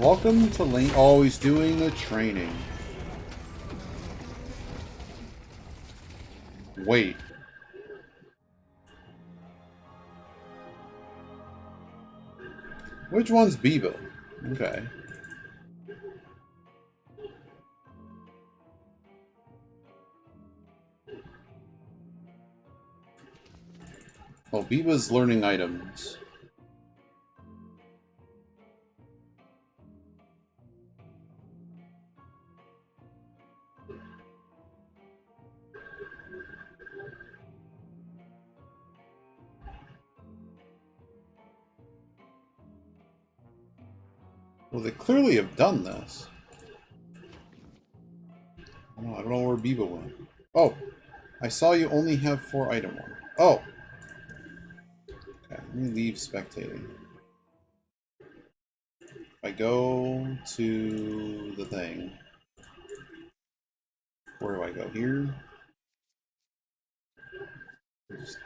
Welcome to Lane. Oh, he's doing the training. Wait. Which one's Biba? Okay. Oh, Biba's learning items. Well, they clearly have done this. I don't know where Biba went. Oh, I saw you only have 4 item 1. Oh! Okay, let me leave spectating. If I go to the thing, where do I go? Here? Just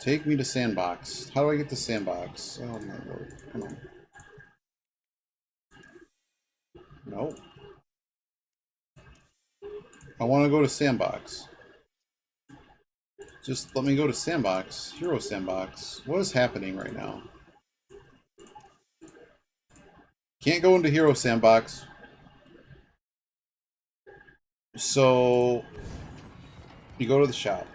take me to Sandbox. How do I get to Sandbox? Oh my lord. Come on. No. I want to go to Sandbox. Just let me go to Sandbox. Hero Sandbox. What is happening right now? Can't go into Hero Sandbox. So you go to the shop.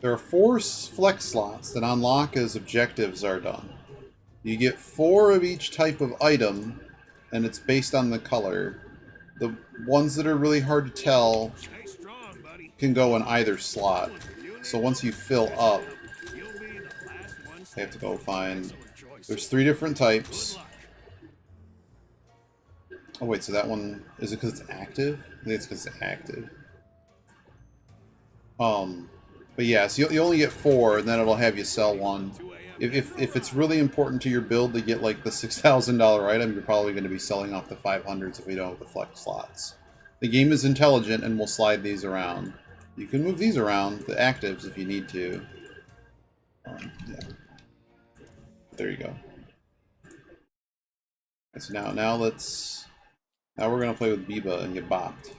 There are 4 flex slots that unlock as objectives are done. You get 4 of each type of item, and it's based on the color. The ones that are really hard to tell can go in either slot. So once you fill up, I have to go find... There's 3 different types. Oh wait, so that one... Is it because it's active? I think it's because it's active. But yeah, so you only get 4, and then it'll have you sell 1. If it's really important to your build to get like the $6,000 item, you're probably going to be selling off the 500s if you don't have the flex slots. The game is intelligent and will slide these around. You can move these around, the actives, if you need to. Yeah. There you go. Okay, so now we're going to play with Biba and get bopped.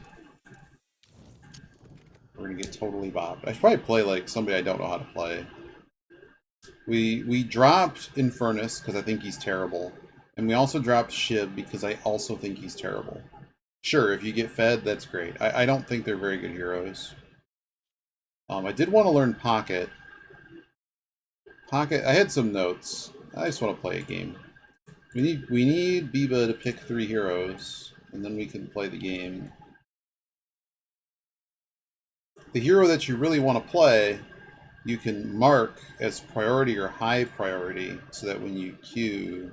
We're going to get totally bopped. I should probably play like somebody I don't know how to play. We dropped Infernus because I think he's terrible. And we also dropped Shib because I also think he's terrible. Sure, if you get fed, that's great. I don't think they're very good heroes. I did want to learn Pocket. Pocket, I had some notes. I just want to play a game. We need Biba to pick 3 heroes, and then we can play the game. The hero that you really want to play, you can mark as priority or high priority, so that when you queue...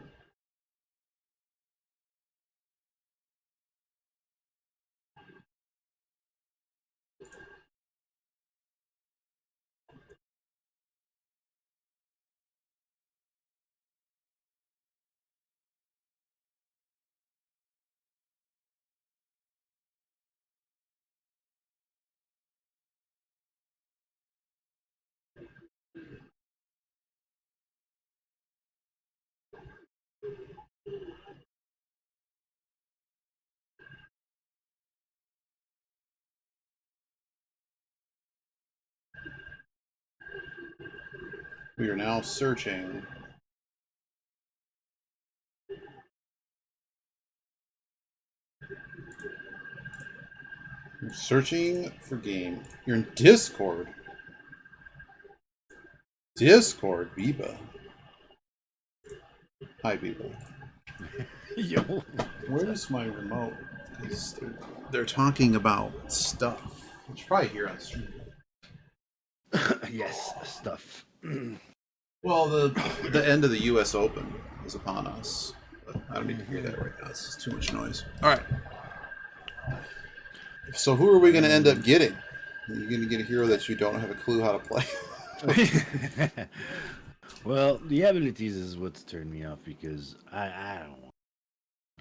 We are now searching. You're searching for game. You're in Discord. Discord, Biba. Hi, Biba. Yo. Where's my remote? They're talking about stuff. You should probably hear on stream. Yes, stuff. Well, the end of the U.S. Open is upon us. But I don't need to hear that right now. It's just too much noise. All right. So who are we going to end up getting? You're going to get a hero that you don't have a clue how to play. Well, the abilities is what's turned me off because I don't want.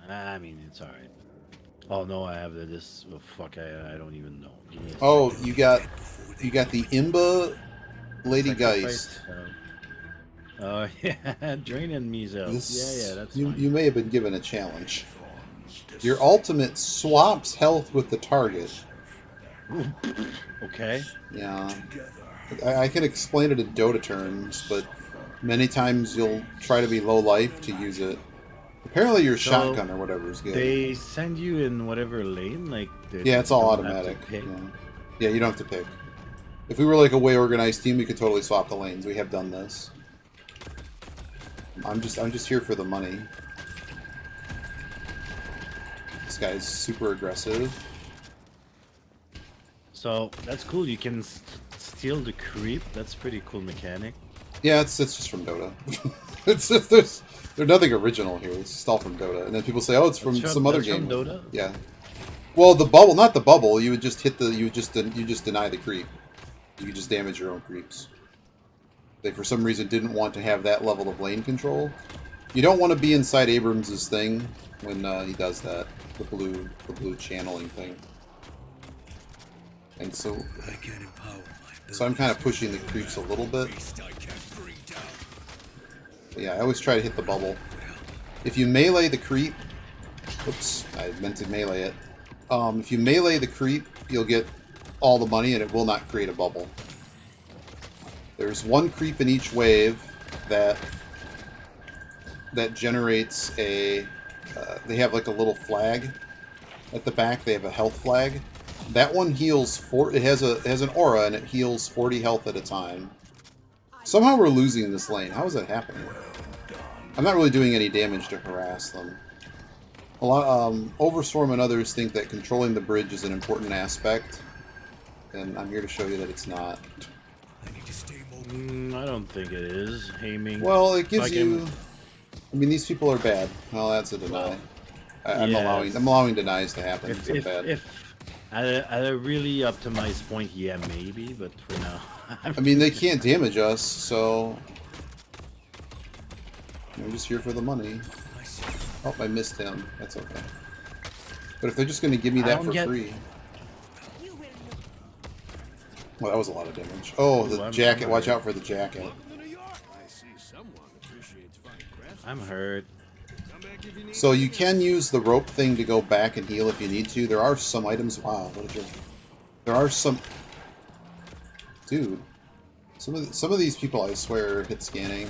I mean, it's alright. Oh no, I have this. Oh, fuck, I don't even know. Oh, you got the Imba Lady Sacrifice, Geist. Oh yeah, draining me's out. Yeah, This that's you fine. may have been given a challenge. Your ultimate swaps health with the target. Okay. Yeah, I can explain it in Dota terms, but many times you'll try to be low life to use it. Apparently your So shotgun or whatever is good. they send you in whatever lane, like that Yeah, it's you all don't have to automatic. pick. Yeah. Yeah, you don't have to pick. If we were like a way organized team, we could totally swap the lanes. We have done this. I'm just here for the money. This guy's super aggressive. So that's cool. You can steal the creep. That's pretty cool mechanic. Yeah, it's just from Dota. It's just, there's nothing original here. It's just all from Dota. And then people say, "Oh, it's from some other That's game." from Dota. Yeah. Well, the bubble, not the bubble. You would just hit the. You just deny the creep. You could just damage your own creeps. They for some reason didn't want to have that level of lane control. You don't want to be inside Abrams's thing when he does that. The blue channeling thing. And so I'm kind of pushing the creeps a little bit. But yeah, I always try to hit the bubble. If you melee the creep, oops, I meant to melee it. If you melee the creep, you'll get all the money and it will not create a bubble. There's one creep in each wave that generates a. They have like a little flag at the back. They have a health flag. That one heals it has an aura and it heals 40 health at a time. Somehow we're losing this lane. How is that happening? I'm not really doing any damage to harass them. A lot, Overstorm and others think that controlling the bridge is an important aspect, and I'm here to show you that it's not. I don't think it is. Aiming. Well, it gives Like you. I mean, these people are bad. Well, that's a deny. I'm yes. allowing denies to happen. If They're bad. at a really optimized point, yeah, maybe. But for now, I mean, they can't damage us, so I'm just here for the money. Oh, I missed him. That's okay. But if they're just going to give me that for free. Well, that was a lot of damage. Oh, the jacket. Watch out for the jacket. I'm hurt. So you can use the rope thing to go back and heal if you need to. There are some items. Wow, what did you? There are some. Dude, some of these people, I swear, hit scanning,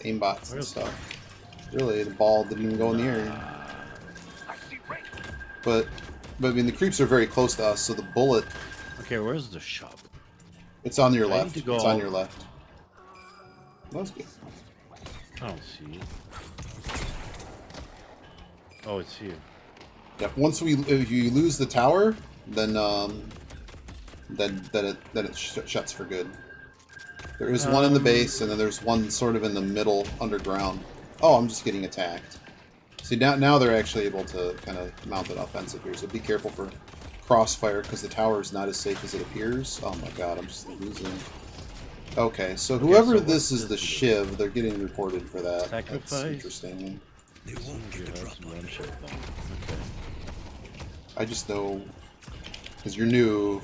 aimbots and stuff. Really, the ball didn't even go in the air. But I mean, the creeps are very close to us, so the bullet. Okay, where's the shop? It's on your I need left. to go It's on your left. That was good. I don't see it. Oh, it's here. Yep. If you lose the tower, then it shuts for good. There is one in the base, and then there's one sort of in the middle underground. Oh, I'm just getting attacked. See, now they're actually able to kind of mount an offensive here, so be careful for crossfire, because the tower is not as safe as it appears. Oh my god, I'm just losing. Okay, so whoever this is the Shiv, they're getting reported for that. Sacrifice? That's interesting. They won't get the drop. Okay. I just know, because you're new,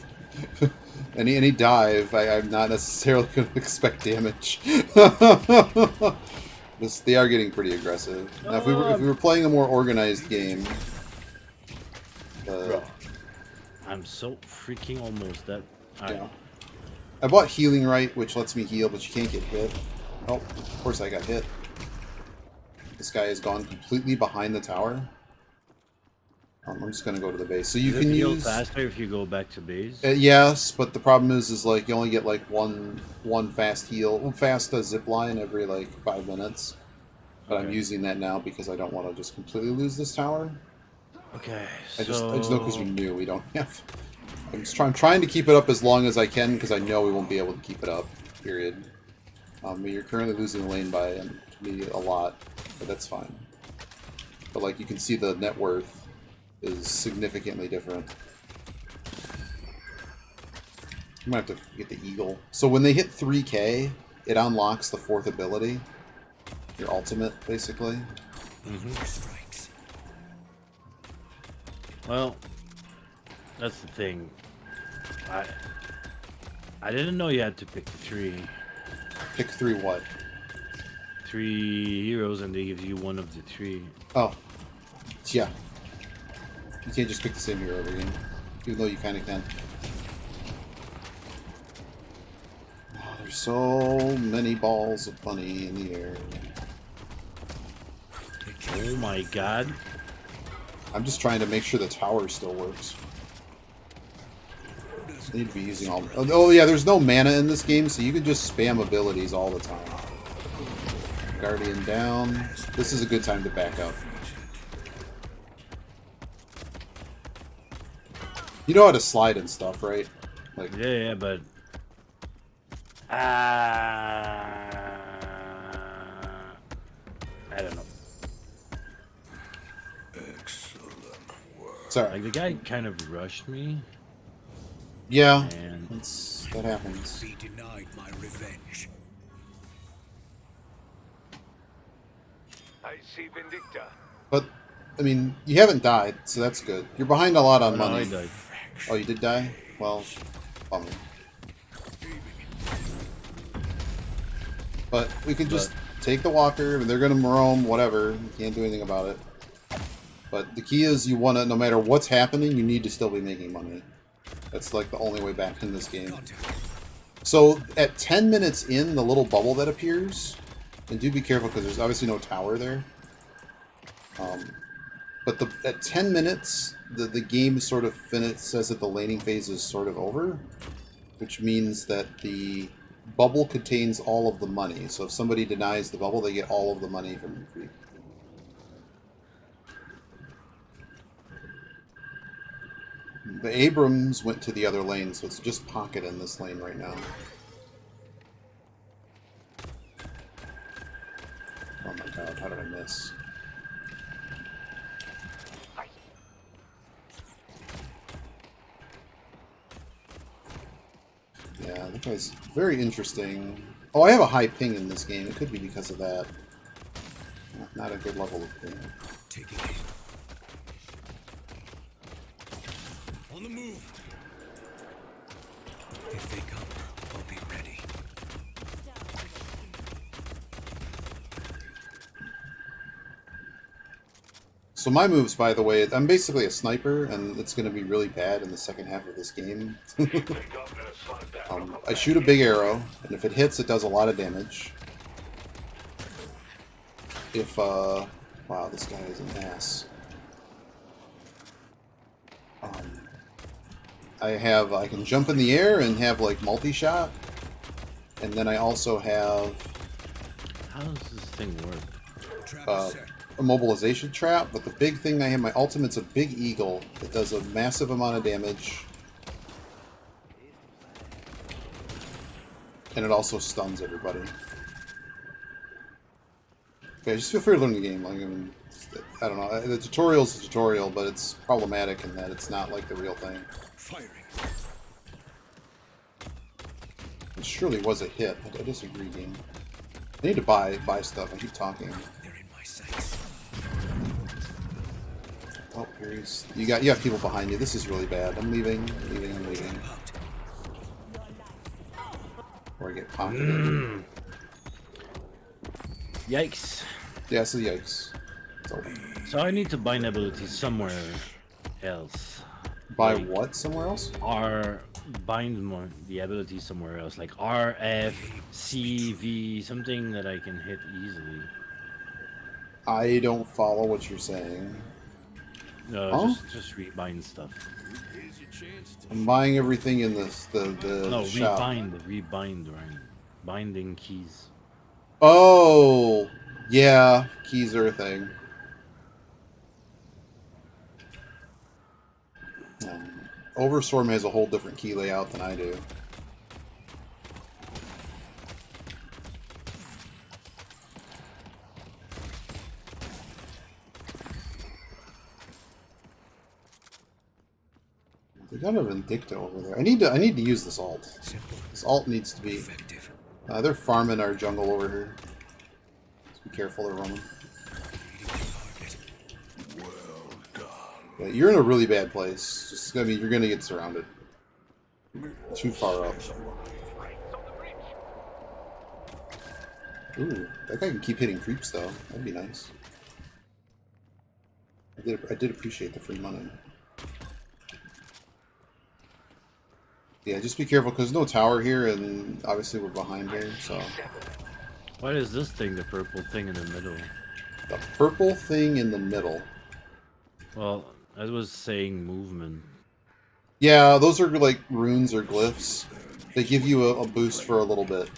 any dive, I'm not necessarily going to expect damage. They are getting pretty aggressive. Now, if we were playing a more organized game, I'm so freaking almost dead. yeah. I bought Healing Right, which lets me heal, but you can't get hit. Oh, of course I got hit. This guy has gone completely behind the tower. I'm just gonna go to the base. So you can heal use faster if you go back to base. yes, but the problem is like you only get like one fast heal, fast zip line every like 5 minutes. But I'm using that now because I don't want to just completely lose this tower. Okay, I just know because you're new. We don't have. I'm trying to keep it up as long as I can because I know we won't be able to keep it up. Period. You're currently losing the lane by me a lot, but that's fine. But like you can see, the net worth is significantly different. I'm gonna have to get the eagle. So when they hit 3K, it unlocks the 4th ability. Your ultimate, basically. Well, that's the thing. I didn't know you had to pick 3. Pick 3 what? 3 heroes and they give you one of the 3. Oh, yeah. You can't just pick the same hero every game, even though you kind of can. Oh, there's so many balls of money in the air. Oh my god. I'm just trying to make sure the tower still works. I need to be using all... Oh yeah, there's no mana in this game, so you can just spam abilities all the time. Guardian down. This is a good time to back up. You know how to slide and stuff, right? Like, Yeah, but I don't know. Excellent work. sorry. Like the guy kind of rushed me, Yeah, and that happens. Be denied my revenge. I see Vindicta. But, I mean, you haven't died, so that's good. You're behind a lot on no, money. I died. Oh, you did die? Well, bummer. But we can just take the walker, and they're gonna roam, whatever. You can't do anything about it. But the key is you wanna, no matter what's happening, you need to still be making money. That's like the only way back in this game. So at 10 minutes in, the little bubble that appears, and do be careful because there's obviously no tower there. But at 10 minutes, the game sort of says that the laning phase is sort of over, which means that the bubble contains all of the money. So if somebody denies the bubble, they get all of the money from the creep. The Abrams went to the other lane, so it's just Pocket in this lane right now. Oh my god, how did I miss? Yeah, that guy's very interesting. Oh, I have a high ping in this game. It could be because of that. Not a good level of ping. Taking it. On the move. If they come, I'll be ready. So my moves, by the way, I'm basically a sniper, and it's going to be really bad in the second half of this game. I shoot a big arrow, and if it hits, it does a lot of damage. If, wow, this guy is an ass. I can jump in the air and have, like, multi-shot, and then I also have How does this thing work? a mobilization trap, but the big thing I have, my ultimate's a big eagle. It does a massive amount of damage. And it also stuns everybody. Okay, just feel free to learn the game. Like, I mean, I don't know. The tutorial's a tutorial, but it's problematic in that it's not like the real thing. Firing. It surely was a hit. I disagree, game. I need to buy stuff. I keep talking. They're in my sights. Oh, here he's. You have people behind you. This is really bad. I'm leaving. I'm leaving. Or I get pocketed. Yikes. Yeah, so yikes. It's over. So I need to bind abilities somewhere else. Buy Like, what somewhere else? R bind more the ability somewhere else, like R, F, C, V, something that I can hit easily. I don't follow what you're saying. No, Huh? just rebind stuff. I'm buying everything in the No, shop. rebind, right? Binding keys. Oh, yeah, keys are a thing. Overstorm has a whole different key layout than I do. They got a Vindicta over there. I need to use this alt. This alt needs to be Effective. they're farming our jungle over here. Let's be careful, they're roaming. Yeah, you're in a really bad place. Just you're gonna get surrounded. Too far up. Ooh, that guy can keep hitting creeps though. That'd be nice. I did appreciate the free money. Yeah, just be careful because no tower here, and obviously we're behind here. So What is this thing? The purple thing in the middle. the purple thing in the middle. Well, I was saying movement. Yeah, those are like runes or glyphs. They give you a boost for a little bit.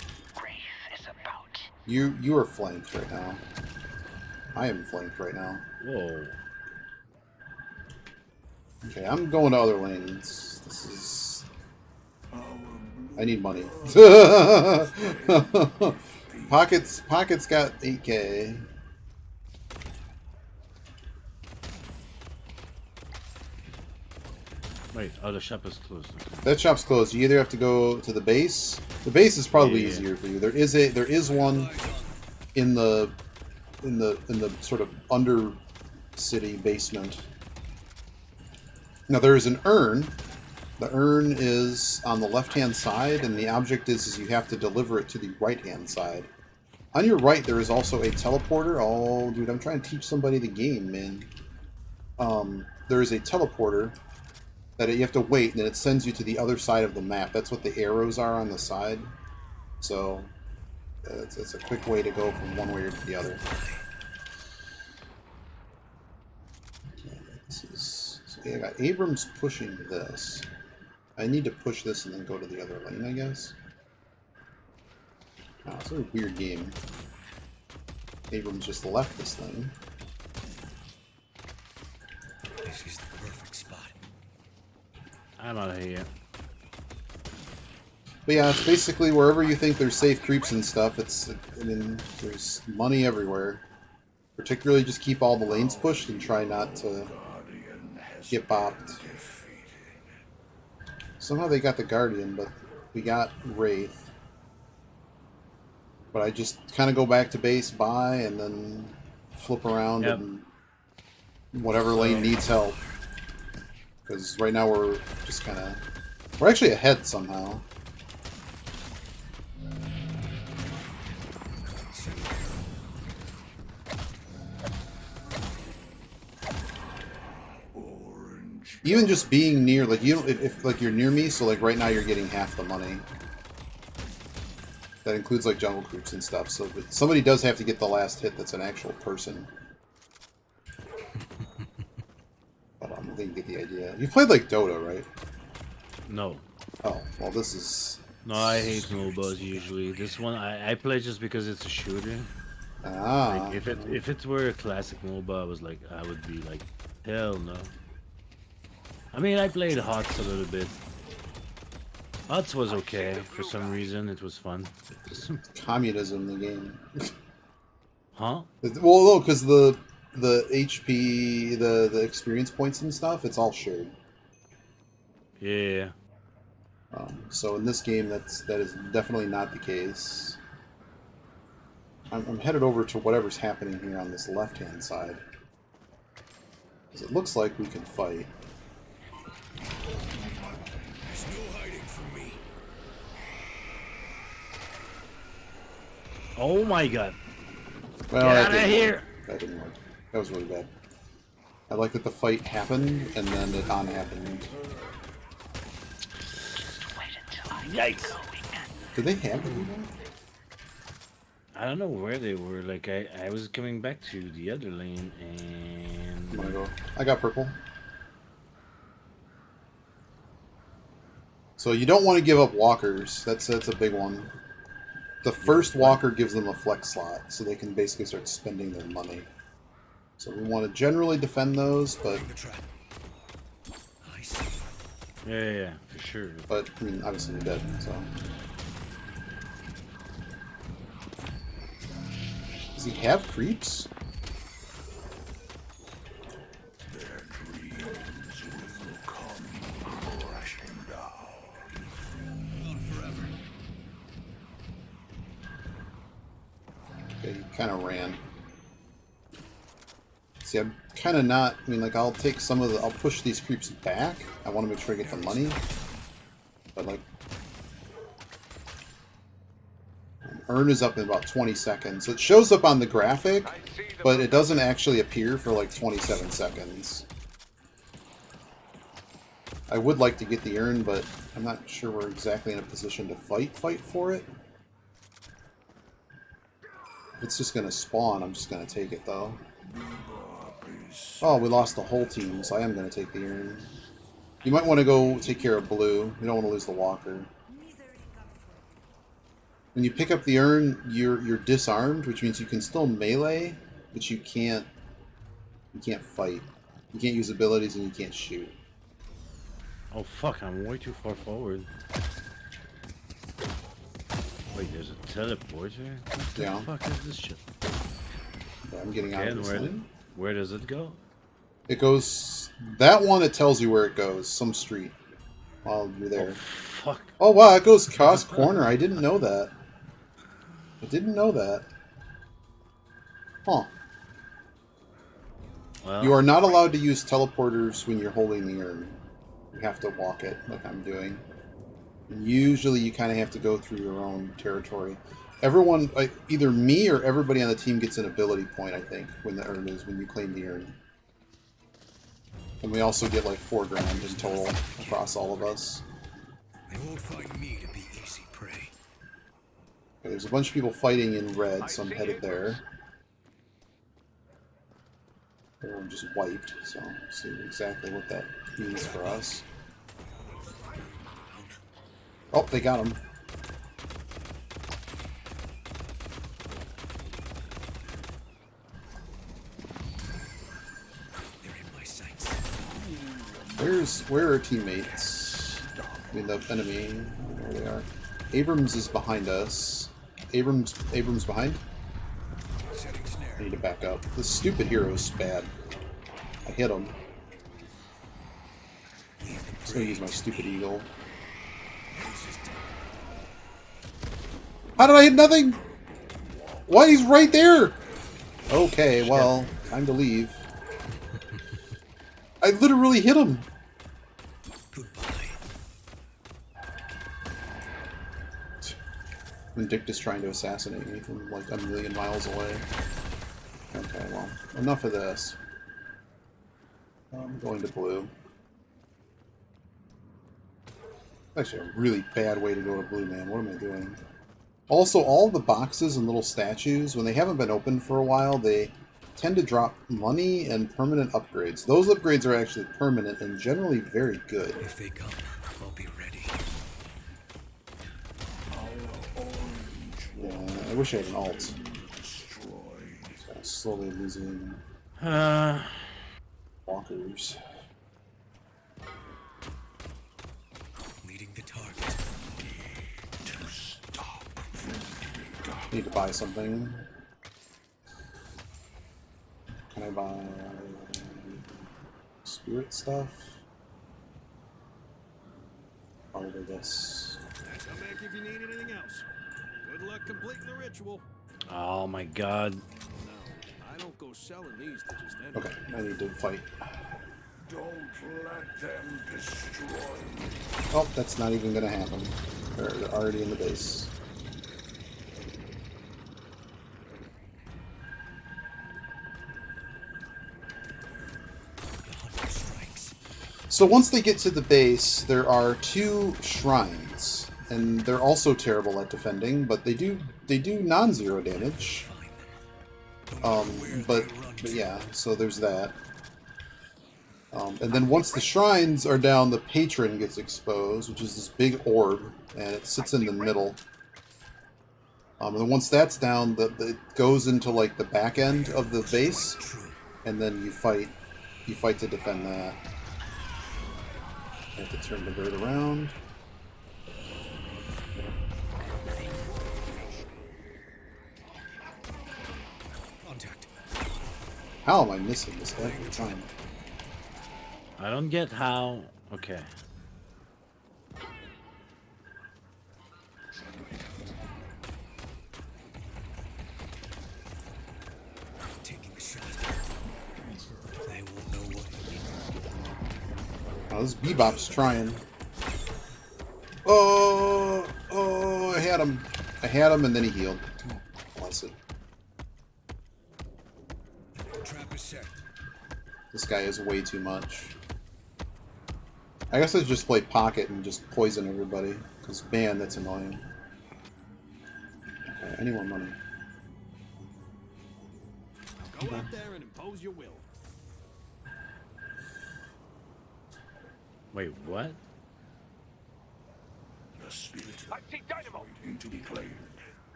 You are flanked right now. I am flanked right now. Whoa. Okay, I'm going to other lanes. This is... I need money. Pockets got 8K. Wait, oh, the shop is closed. Okay. That shop's closed. You either have to go to the base. The base is probably Yeah. easier for you. There is one in the sort of under city basement. Now there is an urn. The urn is on the left-hand side, and the object is you have to deliver it to the right-hand side. On your right, there is also a teleporter. Oh, dude, I'm trying to teach somebody the game, man. There is a teleporter that you have to wait, and then it sends you to the other side of the map. That's what the arrows are on the side. So it's a quick way to go from one way to the other. Okay, this is... So yeah, I got Abrams pushing this. I need to push this and then go to the other lane, I guess. Oh, it's a weird game. Abrams just left this lane. This is the perfect spot. I'm out of here. But yeah, it's basically wherever you think there's safe creeps and stuff, I mean, there's money everywhere. Particularly just keep all the lanes pushed and try not to get bopped. Somehow they got the Guardian, but we got Wraith. But I just kind of go back to base, buy, and then flip around and whatever lane needs help. Because right now we're just kind of... We're actually ahead somehow. Even just being near, like, you don't, if like you're near me, so like right now you're getting half the money. That includes like jungle creeps and stuff. So if somebody does have to get the last hit, that's an actual person. But I think you get the idea. You played like Dota, right? No. Oh, well, this is... No, I hate MOBAs usually. This one I play just because it's a shooter. Ah. Like, if it were a classic MOBA, I would be like, hell no. I mean, I played HOTS a little bit. HOTS was okay for some reason. It was fun. Communism, the game. Huh? Well, no, because the HP, the experience points and stuff, it's all shared. Yeah. So in this game, that is definitely not the case. I'm headed over to whatever's happening here on this left-hand side. Because it looks like we can fight. There's no hiding from me. Oh my god. Well, Get that out of didn't here! work. That didn't work. That was really bad. I like that the fight happened, and then it unhappened. Yikes. Did they have it? I don't know where they were. Like, I was coming back to the other lane and... I'm gonna go. I got purple. So you don't want to give up walkers. That's a big one. The first walker gives them a flex slot, so they can basically start spending their money. So we want to generally defend those, but The trap. I see. Yeah, for sure. I mean, obviously you're dead. So does he have creeps? Their dreams will come crashing down. Not forever. Okay, he kind of ran. See, I'm kind of not... I mean, like, I'll take some of the... I'll push these creeps back. I want to make sure I get the money. But, like... urn is up in about 20 seconds. It shows up on the graphic, but it doesn't actually appear for like 27 seconds. I would like to get the urn, but I'm not sure we're exactly in a position to fight for it. If it's just going to spawn, I'm just going to take it, though. Oh, we lost the whole team, so I am going to take the urn. You might want to go take care of blue. You don't want to lose the walker. When you pick up the urn, you're disarmed, which means you can still melee, but you can't fight. You can't use abilities and you can't shoot. Oh fuck, I'm way too far forward. Wait, there's a teleporter? What the fuck is this shit? Yeah, I'm getting out of this thing. Where does it go? It goes... That one, it tells you where it goes. Some street. While you're there. Oh, fuck. Oh wow, it goes Cost Corner. I didn't know that. I didn't know that. Huh. Well, You are not allowed to use teleporters when you're holding the urn. You have to walk it, like I'm doing. And usually you kind of have to go through your own territory. Everyone, like, either me or everybody on the team gets an ability point, I think, when the urn is, when you claim the urn. And we also get like 4 grand in total across all of us. They won't find me to be easy prey. Okay, there's a bunch of people fighting in red, so I'm headed there. Everyone just wiped, so see exactly what that means for us. Oh, they got him. They're in my sights. Where are our teammates? I mean, the enemy. Where they are. Abrams is behind us. Abrams behind? Setting snare. I need to back up. This stupid hero is bad. I hit him. I'm just gonna use my stupid eagle. How did I hit nothing? Why, he's right there! Okay, well, time to leave. I literally hit him! Goodbye. Vindictus trying to assassinate me from like a million miles away. Okay, well, enough of this. I'm going to blue. Actually, a really bad way to go to blue, man. What am I doing? Also, all the boxes and little statues, when they haven't been open for a while, they tend to drop money and permanent upgrades. Those upgrades are actually permanent and generally very good. If they come, I'll be ready. Yeah, I wish I had an alt. So I'm slowly losing walkers. Leading the target. Need to buy something. Can I buy spirit stuff? Probably this. Come back if you need anything else. Good luck completing the ritual. Oh my god. No, I don't go selling these to just anyone. Okay, I need to fight. Don't let them destroy me. Oh, that's not even gonna happen. They're already in the base. The hunter strikes. So once they get to the base, there are 2 shrines, and they're also terrible at defending, but they do non-zero damage. But yeah, so there's that. And then once the shrines are down, the patron gets exposed, which is this big orb, and it sits in the middle. And then once that's down, it goes into like the back end of the base, and then you fight to defend that. I have to turn the bird around. Contact. How am I missing this every time? I don't get how. Okay. Taking a shot. They won't know what hit me. Oh, this Bebop's trying. Oh, I had him. I had him and then he healed. Oh, bless it. Trap is set. This guy is way too much. I guess I just play pocket and just poison everybody. Because, man, that's annoying. Okay, I need more money. Go out there and impose your will. Wait, what? The spirit I see dynamo. waiting to be claimed.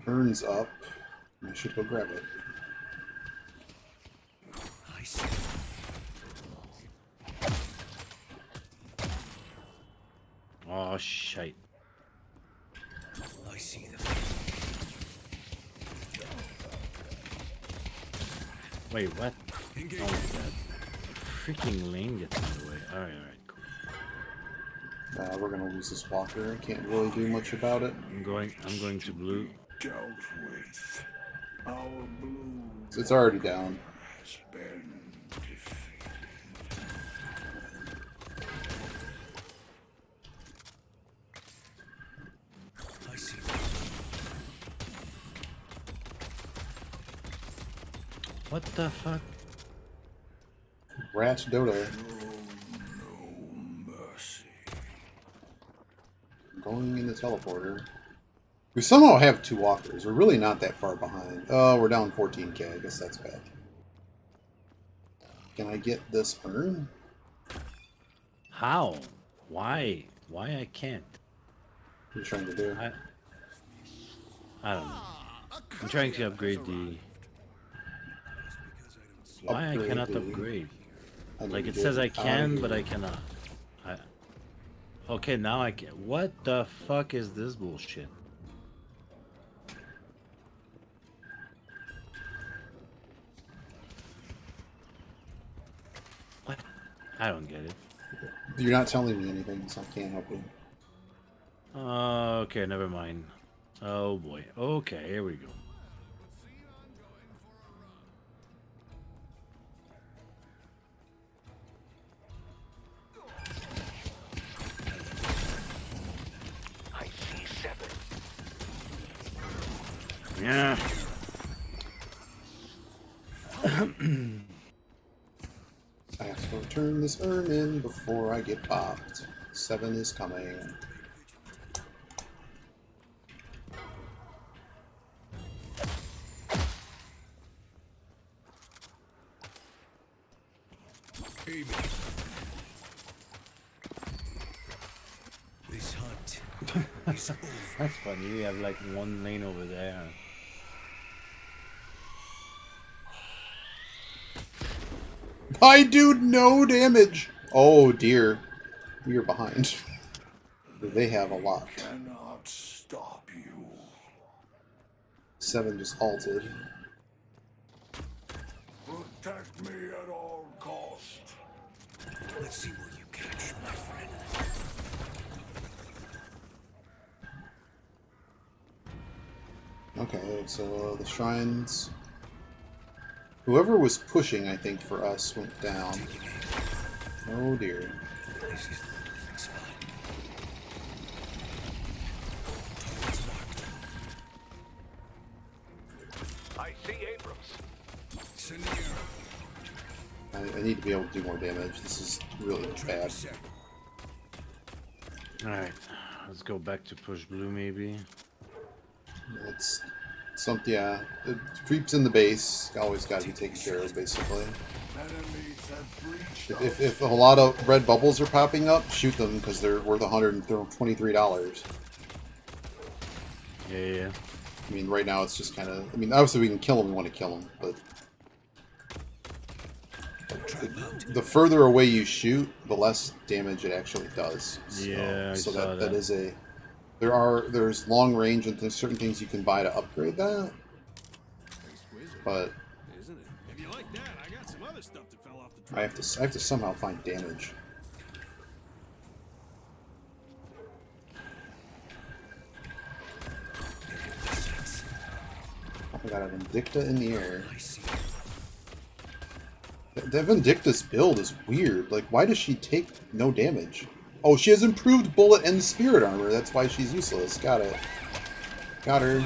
Burns up. I should go grab it. I see. Oh, shite. I see them. Wait, what? Engage. Oh my god. Freaking lane gets in the way. Alright, cool. We're gonna lose this walker. I can't really do much about it. I'm going to blue. Dealt with. Our blue It's already down. has been defeated. I see them. What the fuck? Rat Dota. No mercy. Going in the teleporter. We somehow have 2 walkers. We're really not that far behind. Oh, we're down 14k. I guess that's bad. Can I get this urn? How? Why? Why I can't? What are you trying to do? I don't know. I'm trying to upgrade the... Why I Upgrade cannot the- upgrade? I need Like to it get says I out of can, here. but I cannot. Okay, now I can. What the fuck is this bullshit? What? I don't get it. You're not telling me anything, so I can't help you. Okay, never mind. Oh boy. Okay, here we go. I see 7. Yeah. I have to return this urn in before I get popped. 7 is coming. Aiming. This hunt is over. That's funny. You have like one lane over there. I do no damage! Oh dear. We are behind. They have a lot. Cannot stop you. 7 just halted. Protect me at all cost. Let's see what you catch, my friend. Okay, so the shrines. Whoever was pushing, I think, for us went down. Oh dear. This is the perfect spot. Target's marked. I see Abrams. Send the arrow. I need to be able to do more damage. This is really Trap bad. is set. Alright. Let's go back to push blue maybe. It's something, yeah. The creeps in the base always got to be taken care of, basically. Enemies have breached If a lot of red bubbles are popping up, shoot them because they're worth $123. Yeah. I mean, right now it's just kind of. I mean, obviously we can kill them. We want to kill them, but the further away you shoot, the less damage it actually does. So, Yeah, I so saw that that. is a. There's long range and there's certain things you can buy to upgrade that, Exquisite, but isn't it? If you like that, I got some other stuff that fell off the I have to somehow find damage. I got a Vindicta in the air. I see. That Vindicta's build is weird. Like, why does she take no damage? Oh, she has improved bullet and spirit armor. That's why she's useless. Got it. Got her.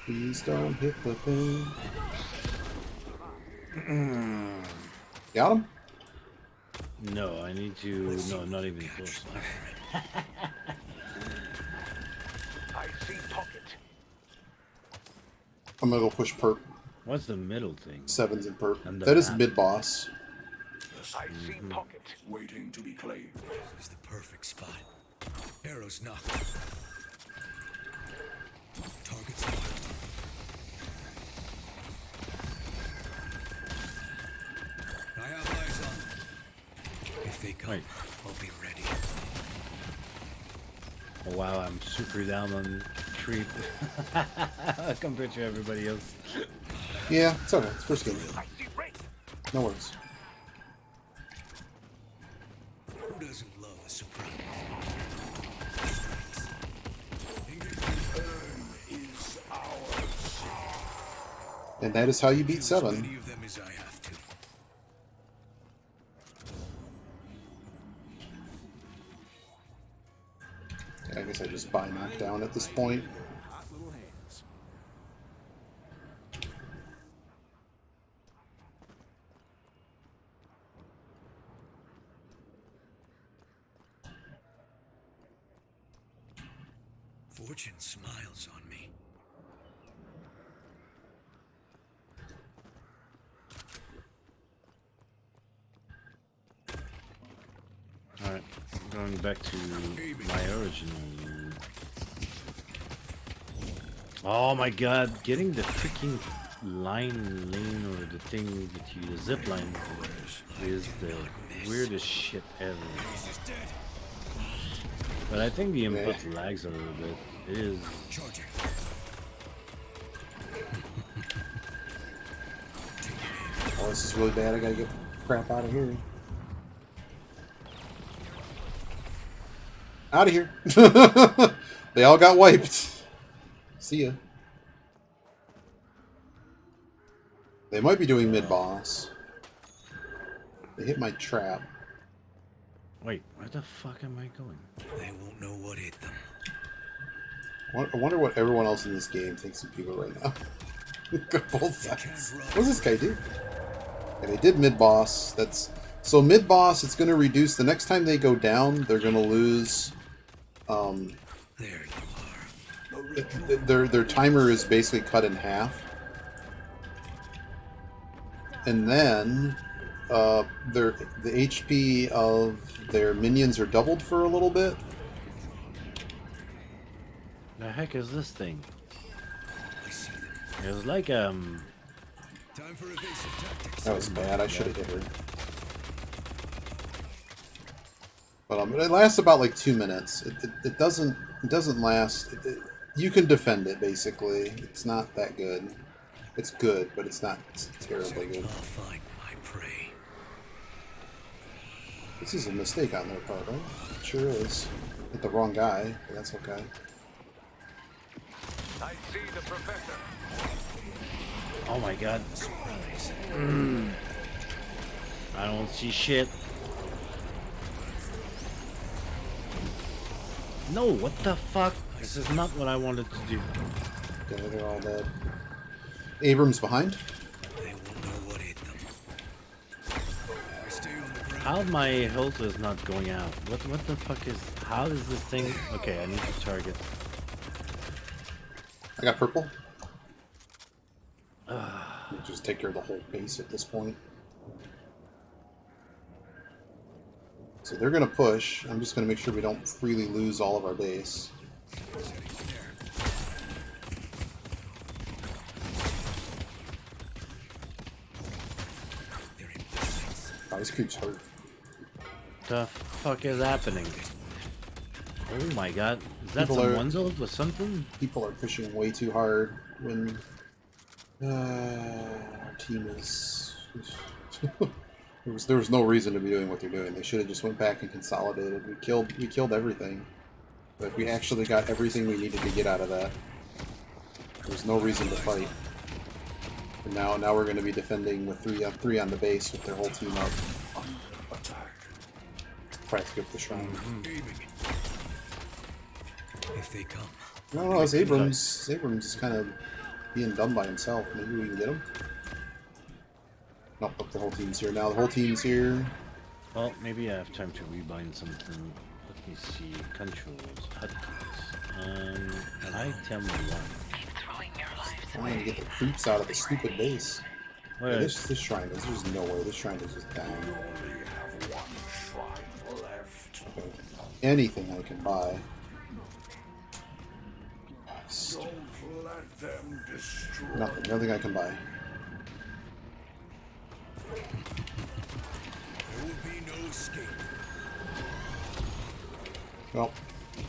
Please don't hit the thing. Got him? No, I need to. No, not even close. I see pocket. I'm gonna go push perp. What's the middle thing? Sevens and perp. And the That is map. mid boss. I see pocket. Waiting to be claimed. This is the perfect spot. Arrows knocked. Target's marked. I have eyes on them. If they come, Wait. I'll be ready. Oh wow, I'm super down on creep compared to everybody else. Yeah, it's okay. It's first game. I see ring. No worries. Who doesn't love a surprise? And that is how you beat As 7. many of them as I have to. I guess I just buy knockdown at this point. Hot little hands. Fortune smiles on me. Alright, going back to my original. Oh my god, getting the freaking lane or the thing that you, the zip line, is the weirdest shit ever. But I think the input lags a little bit. It is. Charging. Oh, this is really bad. I gotta get the crap out of here. Out of here. They all got wiped. See ya. They might be doing mid-boss. They hit my trap. Wait, where the fuck am I going? They won't know what hit them. I wonder what everyone else in this game thinks of people right now. Both sides. What does this guy do? Okay, they did mid-boss. That's so mid-boss. It's going to reduce the next time they go down. They're going to lose. There you Their timer is basically cut in half, and then the HP of their minions are doubled for a little bit. The heck is this thing? are. I see them. It was like Time for evasive tactics. That was bad. I should have hit her. But it lasts about like 2 minutes. It doesn't last. You can defend it basically. It's not that good. It's good, but it's not terribly good. I'll find my prey. This is a mistake on their part, right? It sure is. Hit the wrong guy, but that's okay. I see the professor. Oh my god. Surprise. I don't see shit. No, what the fuck? This is not what I wanted to do. Okay, they're all dead. Abrams behind. They won't know what hit them. I stay on the ground. How my health is not going out? What the fuck is? How is this thing? Okay, I need to target. I got purple. Just take care of the whole base at this point. So they're going to push. I'm just going to make sure we don't freely lose all of our base. Oh, this creep's hurt. The fuck is happening? Oh my god. Is that People some are- ones with something? People are pushing way too hard when our team is... there was no reason to be doing what they're doing. They should have just went back and consolidated. We killed everything. But we actually got everything we needed to get out of that. There's no reason to fight. And now we're going to be defending with 3 on the base with their whole team up. probably have to go for the shrine. Aiming. If they come. No, it's Abrams. Abrams is kind of being done by himself. Maybe we can get him. Nope, the whole team's here now. The whole team's here. Well, maybe I have time to rebind something. Let me see. Controls. Hotkeys. Item 1. Trying to get the creeps out of the stupid base. Where? Yeah, this shrine is. There's no way. This shrine is just down. Okay. Anything I can buy. Don't let them destroy. Nothing I can buy. There will be no escape. Well,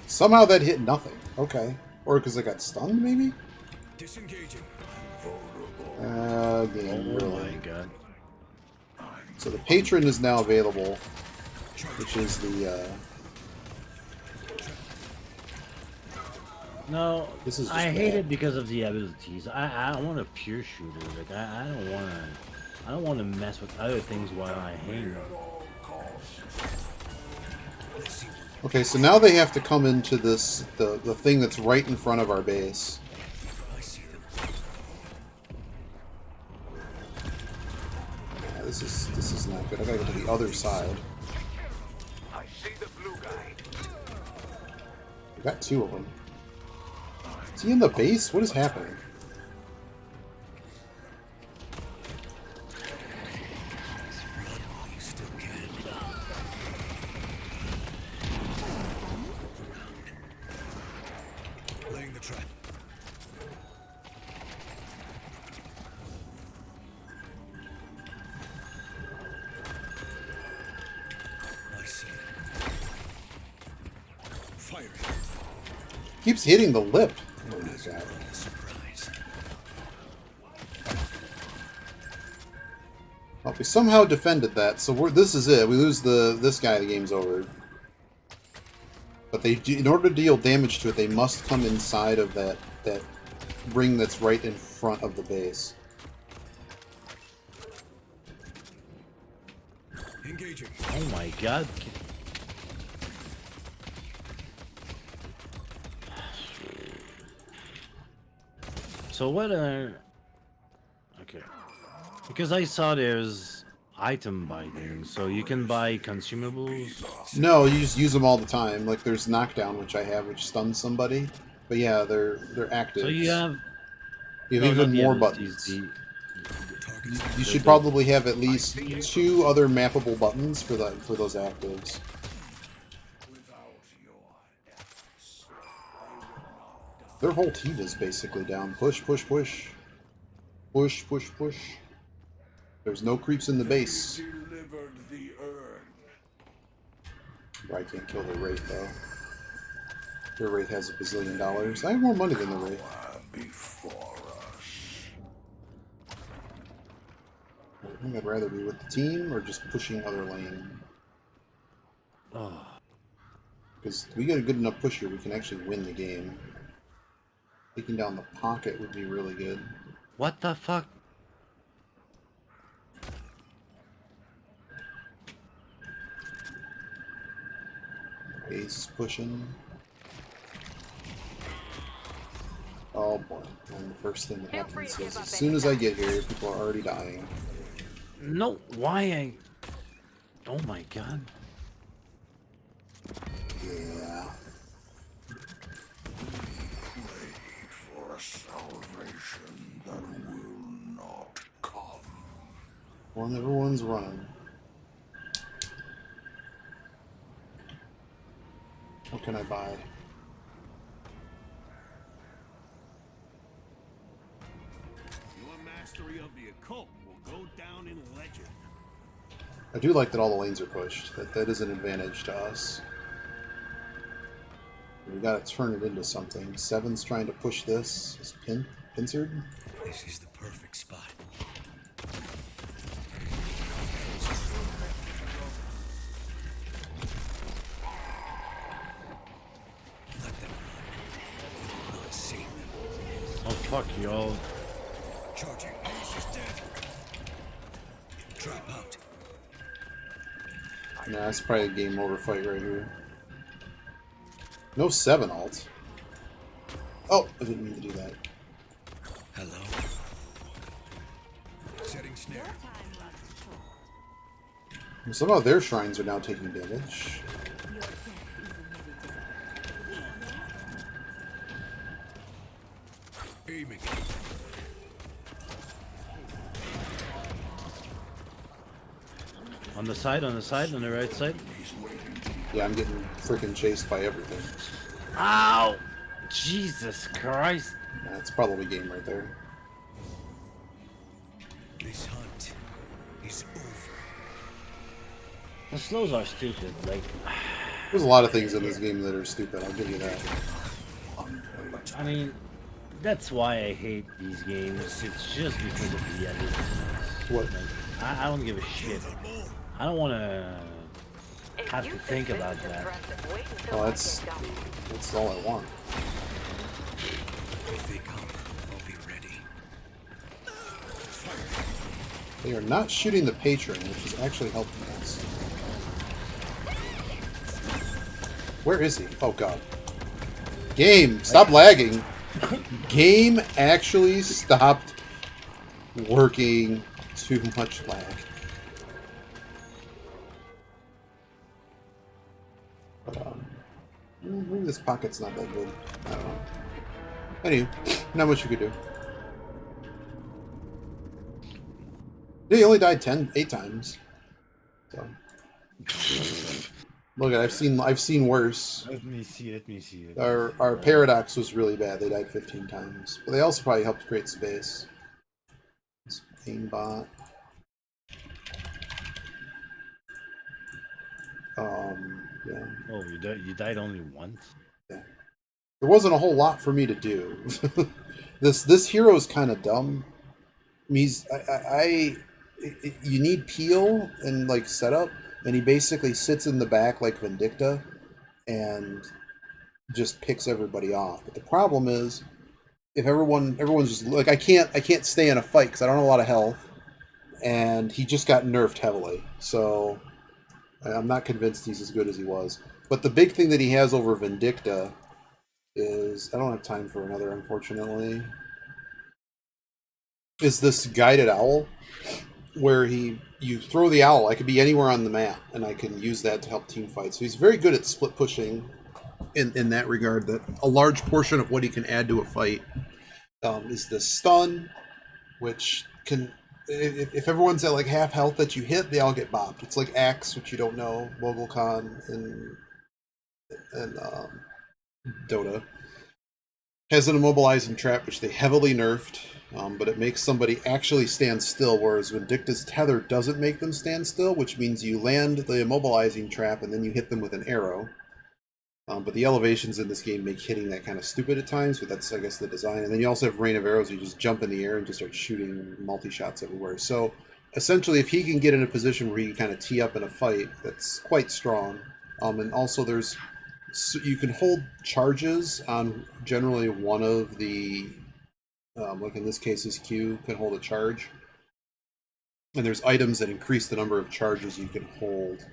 somehow that hit nothing. Okay. Or because I got stunned, maybe? Disengaging. Game, Oh really. my god. So the patron is now available, which is the, No, This is just I hate bad. it because of the abilities. I want a pure shooter. Like I don't want to mess with other things while I hang. Okay, so now they have to come into this, the thing that's right in front of our base. I see them. Yeah, this is not good. I gotta go to the other side. I see the blue guy. We got two of them. Is he in the base? What is happening? You still can. Laying the trap. I see it. Firing. Keeps hitting the lip. Oh my god. Surprise. Well, we somehow defended that, so this is it. We lose this guy, the game's over. But they do, in order to deal damage to it, they must come inside of that ring that's right in front of the base. Engaging. Oh my god. So what are... Okay. Because I saw there's item binding, so you can buy consumables. No, you just use them all the time. Like there's knockdown, which I have, which stuns somebody. But yeah, they're active. So you have... You no, have not even the more abilities, buttons. Targets. You should probably have at least 2 other mappable buttons for those actives. Their whole team is basically down. Push, push, push. Push, push, push. There's no creeps in the base. Delivered the urn. I can't kill the Wraith, though. Their Wraith has $1 bazillion. I have more money than the Wraith. Before us. I think I'd rather be with the team or just pushing other lane. Oh. Because we get a good enough pusher, we can actually win the game. Taking down the pocket would be really good. What the fuck? Ace is pushing. Oh boy. And the first thing that happens is as soon as I get here, people are already dying. No, why I... Oh my god. Yeah. For a salvation that will not come. Well, everyone's running. What can I buy? Your mastery of the occult will go down in legend. I do like that all the lanes are pushed. That is an advantage to us. We gotta turn it into something. Seven's trying to push this. Is pincered? This is the perfect spot. Let them run. Not see them. Oh fuck y'all. Charging. Ace is dead. Trap out. I Nah, that's probably a game over fight right here. No 7 alt. Oh, I didn't mean to do that. Hello. Setting snare. Somehow their shrines are now taking damage. Aiming. On the side, on the right side. Yeah, I'm getting freaking chased by everything. Ow! Jesus Christ! That's probably game right there. This hunt is over. The slows are stupid. Like, There's a lot of things in this game that are stupid, I'll give you that. I mean, that's why I hate these games. It's just because of the editing. What? Like, I don't give a shit. I don't want to have to think about that. Well, that's all I want. If they come, I'll be ready. They are not shooting the patron, which is actually helping us. Where is he? Oh god. Game, stop lagging. Game actually stopped working. Too much lag. But, maybe this pocket's not that good. I don't know. Anyway, not much we could do. He only died 8 times. So. Look, I've seen worse. Let me see it. Our paradox was really bad. They died 15 times, but they also probably helped create space. This aimbot. Yeah. Oh, you died only once? Yeah. There wasn't a whole lot for me to do. This hero is kind of dumb. I mean, you need peel and like setup, and he basically sits in the back like Vindicta, and just picks everybody off. But the problem is, if everyone's just like I can't stay in a fight because I don't have a lot of health, and he just got nerfed heavily. So I'm not convinced he's as good as he was. But the big thing that he has over Vindicta is I don't have time for another, unfortunately. Is this guided owl, where you throw the owl. I could be anywhere on the map, and I can use that to help team fight. So he's very good at split pushing in that regard. That a large portion of what he can add to a fight is the stun, which can, if everyone's at like half health that you hit, they all get bopped. It's like Axe, which you don't know, Mogulcon, and Dota. Has an immobilizing trap, which they heavily nerfed, but it makes somebody actually stand still, whereas Vindicta's tether doesn't make them stand still, which means you land the immobilizing trap and then you hit them with an arrow. But the elevations in this game make hitting that kind of stupid at times, but that's, I guess, the design. And then you also have Rain of Arrows, you just jump in the air and just start shooting multi-shots everywhere. So, essentially, if he can get in a position where he can kind of tee up in a fight, that's quite strong. And also so you can hold charges on generally one of the, like in this case, his Q can hold a charge. And there's items that increase the number of charges you can hold.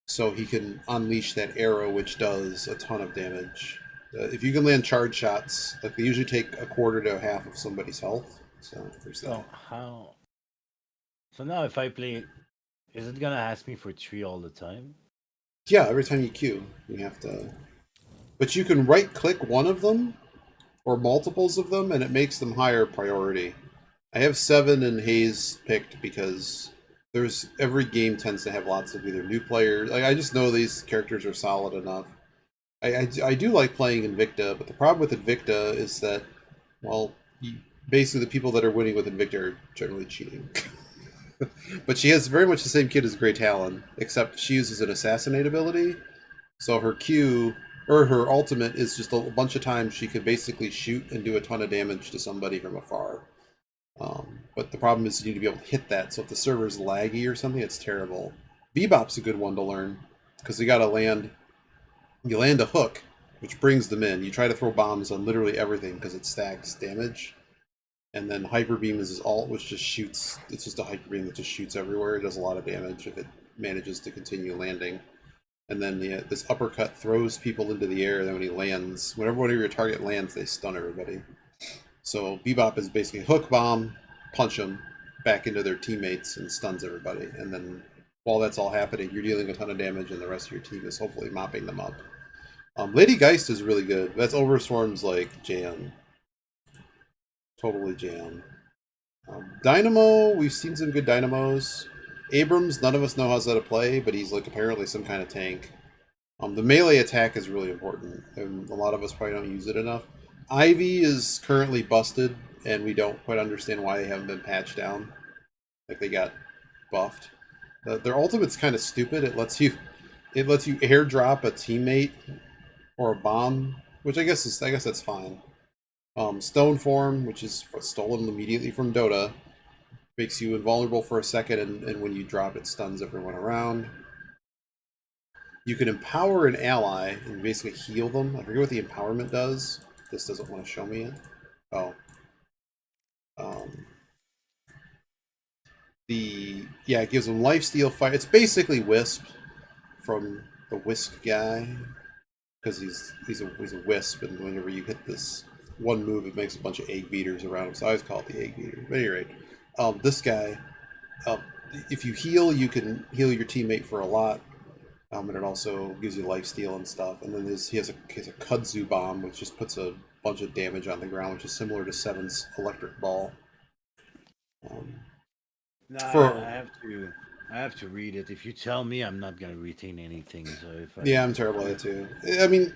So he can unleash that arrow, which does a ton of damage. If you can land charge shots, like they usually take a quarter to a half of somebody's health. So there's that. So how? So now if I play, is it gonna ask me for 3 all the time? Yeah, every time you queue, you have to. But you can right-click one of them, or multiples of them, and it makes them higher priority. I have 7 and Haze picked because every game tends to have lots of either new players. Like I just know these characters are solid enough. I do like playing Invicta, but the problem with Invicta is that, well, basically the people that are winning with Invicta are generally cheating. But she has very much the same kit as Grey Talon, except she uses an assassinate ability. So her Q, or her ultimate, is just a bunch of times she can basically shoot and do a ton of damage to somebody from afar. But the problem is you need to be able to hit that, so if the server's laggy or something, it's terrible. Bebop's a good one to learn, because you land a hook, which brings them in. You try to throw bombs on literally everything, because it stacks damage. And then Hyper Beam is his ult, which just shoots. It's just a Hyper Beam that just shoots everywhere. It does a lot of damage if it manages to continue landing. And then this uppercut throws people into the air. And then when he lands, whenever one of your target lands, they stun everybody. So Bebop is basically hook bomb, punch them back into their teammates, and stuns everybody. And then while that's all happening, you're dealing a ton of damage, and the rest of your team is hopefully mopping them up. Lady Geist is really good. That's Overstorm's like jam. Totally jam. Dynamo, we've seen some good Dynamos. Abrams, none of us know how to play, but he's like apparently some kind of tank. The melee attack is really important, and a lot of us probably don't use it enough. Ivy is currently busted, and we don't quite understand why they haven't been patched down. Like they got buffed. Their ultimate's kind of stupid. It lets you airdrop a teammate or a bomb, which I guess that's fine. Stone form, which is stolen immediately from Dota, makes you invulnerable for a second, and when you drop it, stuns everyone around. You can empower an ally and basically heal them. I forget what the empowerment does. This doesn't want to show me it. Oh. It gives them lifesteal fight. It's basically Wisp from the Wisp guy, because he's a Wisp, and whenever you hit this one move, it makes a bunch of egg beaters around him. So I always call it the egg beater. But anyway, this guy, if you heal, you can heal your teammate for a lot. And it also gives you lifesteal and stuff. And then he has a kudzu bomb, which just puts a bunch of damage on the ground, which is similar to Seven's electric ball. I have to read it. If you tell me, I'm not gonna retain anything. So I'm terrible at it too. I mean,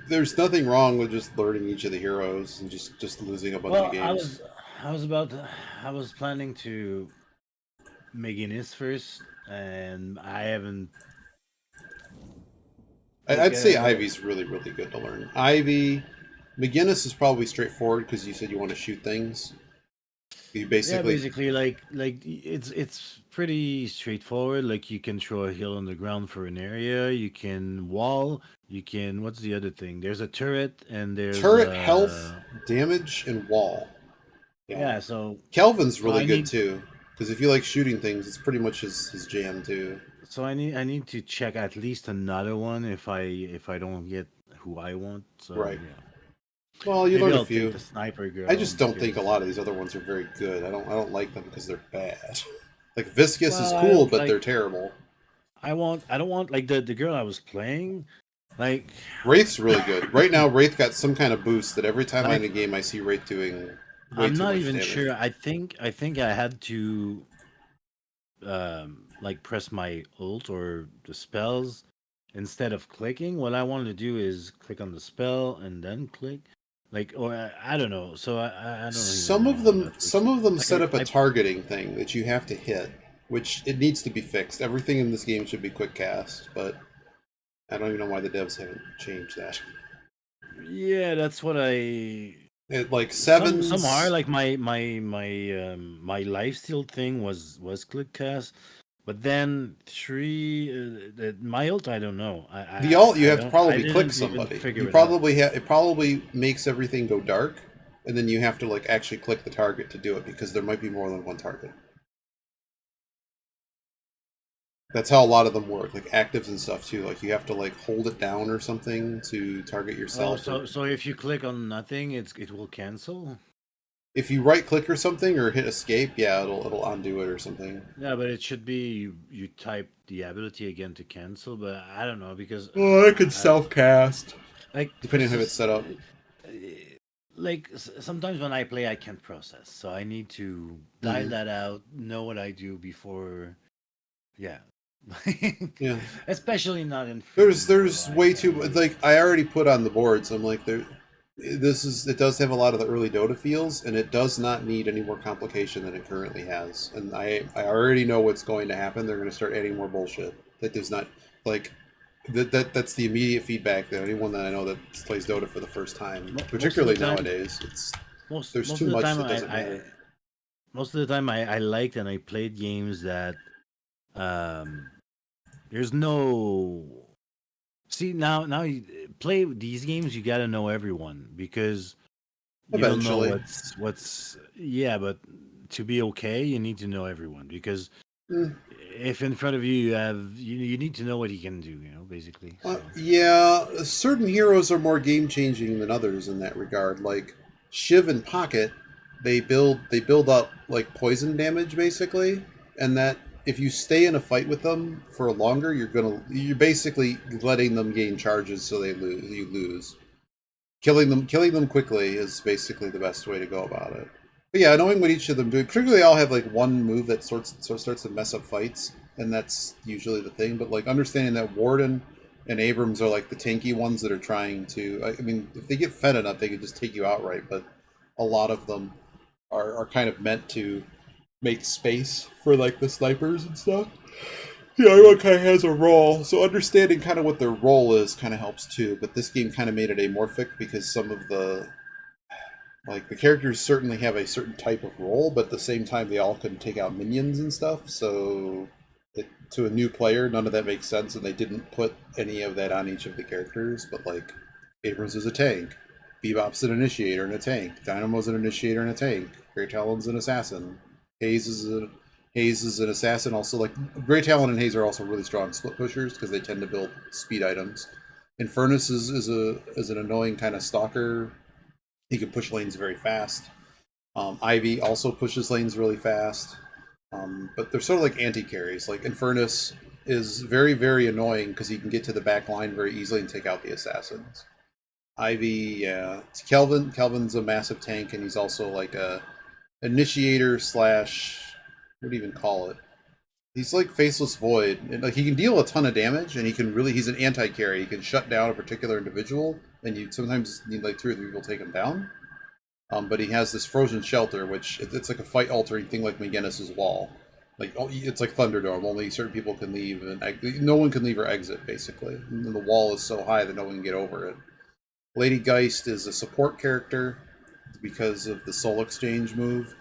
there's nothing wrong with just learning each of the heroes and just losing a bunch of games. I was planning to McGinnis first, and I haven't. I'd say Ivy's really, really good to learn. Ivy, McGinnis is probably straightforward because you said you want to shoot things. You basically, like it's pretty straightforward. Like you can throw a heal on the ground for an area. You can wall. You can. What's the other thing? There's a turret and there's health, damage, and wall. Yeah. So Kelvin's really good too, because if you like shooting things, it's pretty much his jam too. So I need to check at least another one if I don't get who I want. So right. Yeah. Well, you Maybe learn I'll a few. take the sniper girl. I just don't think a lot of these other ones are very good. I don't like them because they're bad. Like Viscous is cool, but they're terrible. I don't want like the girl I was playing. Like Wraith's really good. Right now, Wraith got some kind of boost that every time I'm in a game, I see Wraith doing. I'm not even sure. I think I had to like press my ult or the spells instead of clicking. What I wanted to do is click on the spell and then click. Like, or I don't know. So I don't. Some of them set up a targeting thing that you have to hit, which it needs to be fixed. Everything in this game should be quick cast, but I don't even know why the devs haven't changed that. Yeah, that's what I. Like seven. Some are like my lifesteal thing was click cast, but then my ult I don't know. The ult you have to probably click somebody. You probably it probably makes everything go dark, and then you have to like actually click the target to do it because there might be more than one target. That's how a lot of them work, like actives and stuff too. Like you have to like hold it down or something to target yourself. So if you click on nothing, it will cancel. If you right click or something or hit escape, yeah, it'll undo it or something. Yeah, but it should be you type the ability again to cancel. But I don't know because I could self cast, like depending on how it's set up. Like sometimes when I play, I can't process, so I need to dial that out, know what I do before. Yeah. Yeah, especially not in. There's way too like I already put on the boards. I'm like it does have a lot of the early Dota feels, and it does not need any more complication than it currently has. And I already know what's going to happen. They're going to start adding more bullshit that does not like that's the immediate feedback that anyone that I know that plays Dota for the first time, particularly nowadays, there's too much that doesn't matter. Most of the time, I liked and I played games that there's no. See now you play these games, you gotta know everyone because You don't know Eventually. what's yeah, but to be okay, you need to know everyone because Mm, if in front of you you have you need to know what he can do, basically. So yeah, certain heroes are more game changing than others in that regard. Like Shiv and Pocket, they build up like poison damage basically, and that if you stay in a fight with them for longer, you're basically letting them gain charges so you lose. Killing them quickly is basically the best way to go about it. But yeah, knowing what each of them do, particularly they all have like one move that starts to mess up fights, and that's usually the thing. But like understanding that Warden and Abrams are like the tanky ones that are trying to. I mean, if they get fed enough, they could just take you outright. But a lot of them are kind of meant to make space for like the snipers and stuff. Yeah, everyone kind of has a role, so understanding kind of what their role is kind of helps too. But this game kind of made it amorphic because some of the characters certainly have a certain type of role, but at the same time they all can take out minions and stuff. So to a new player, none of that makes sense, and they didn't put any of that on each of the characters. But like Abrams is a tank, Bebop's an initiator and a tank, Dynamo's an initiator and a tank, Grey Talon's an assassin, Hayes is a Hayes is an assassin. Also, like Grey Talon and Hayes are also really strong split pushers because they tend to build speed items. Infernus is an annoying kind of stalker. He can push lanes very fast. Ivy also pushes lanes really fast. But they're sort of like anti-carries. Like Infernus is very, very annoying because he can get to the back line very easily and take out the assassins. Ivy, yeah. It's Kelvin. Kelvin's a massive tank, and he's also like a initiator slash what do you even call it? He's like Faceless Void. And, like he can deal a ton of damage, and he's an anti-carry. He can shut down a particular individual, and you sometimes need like 2 or 3 people to take him down. But he has this frozen shelter, which it's like a fight altering thing, like McGinnis's wall. Like it's like Thunderdome. Only certain people can leave, and no one can leave or exit basically. And the wall is so high that no one can get over it. Lady Geist is a support character because of the soul exchange move.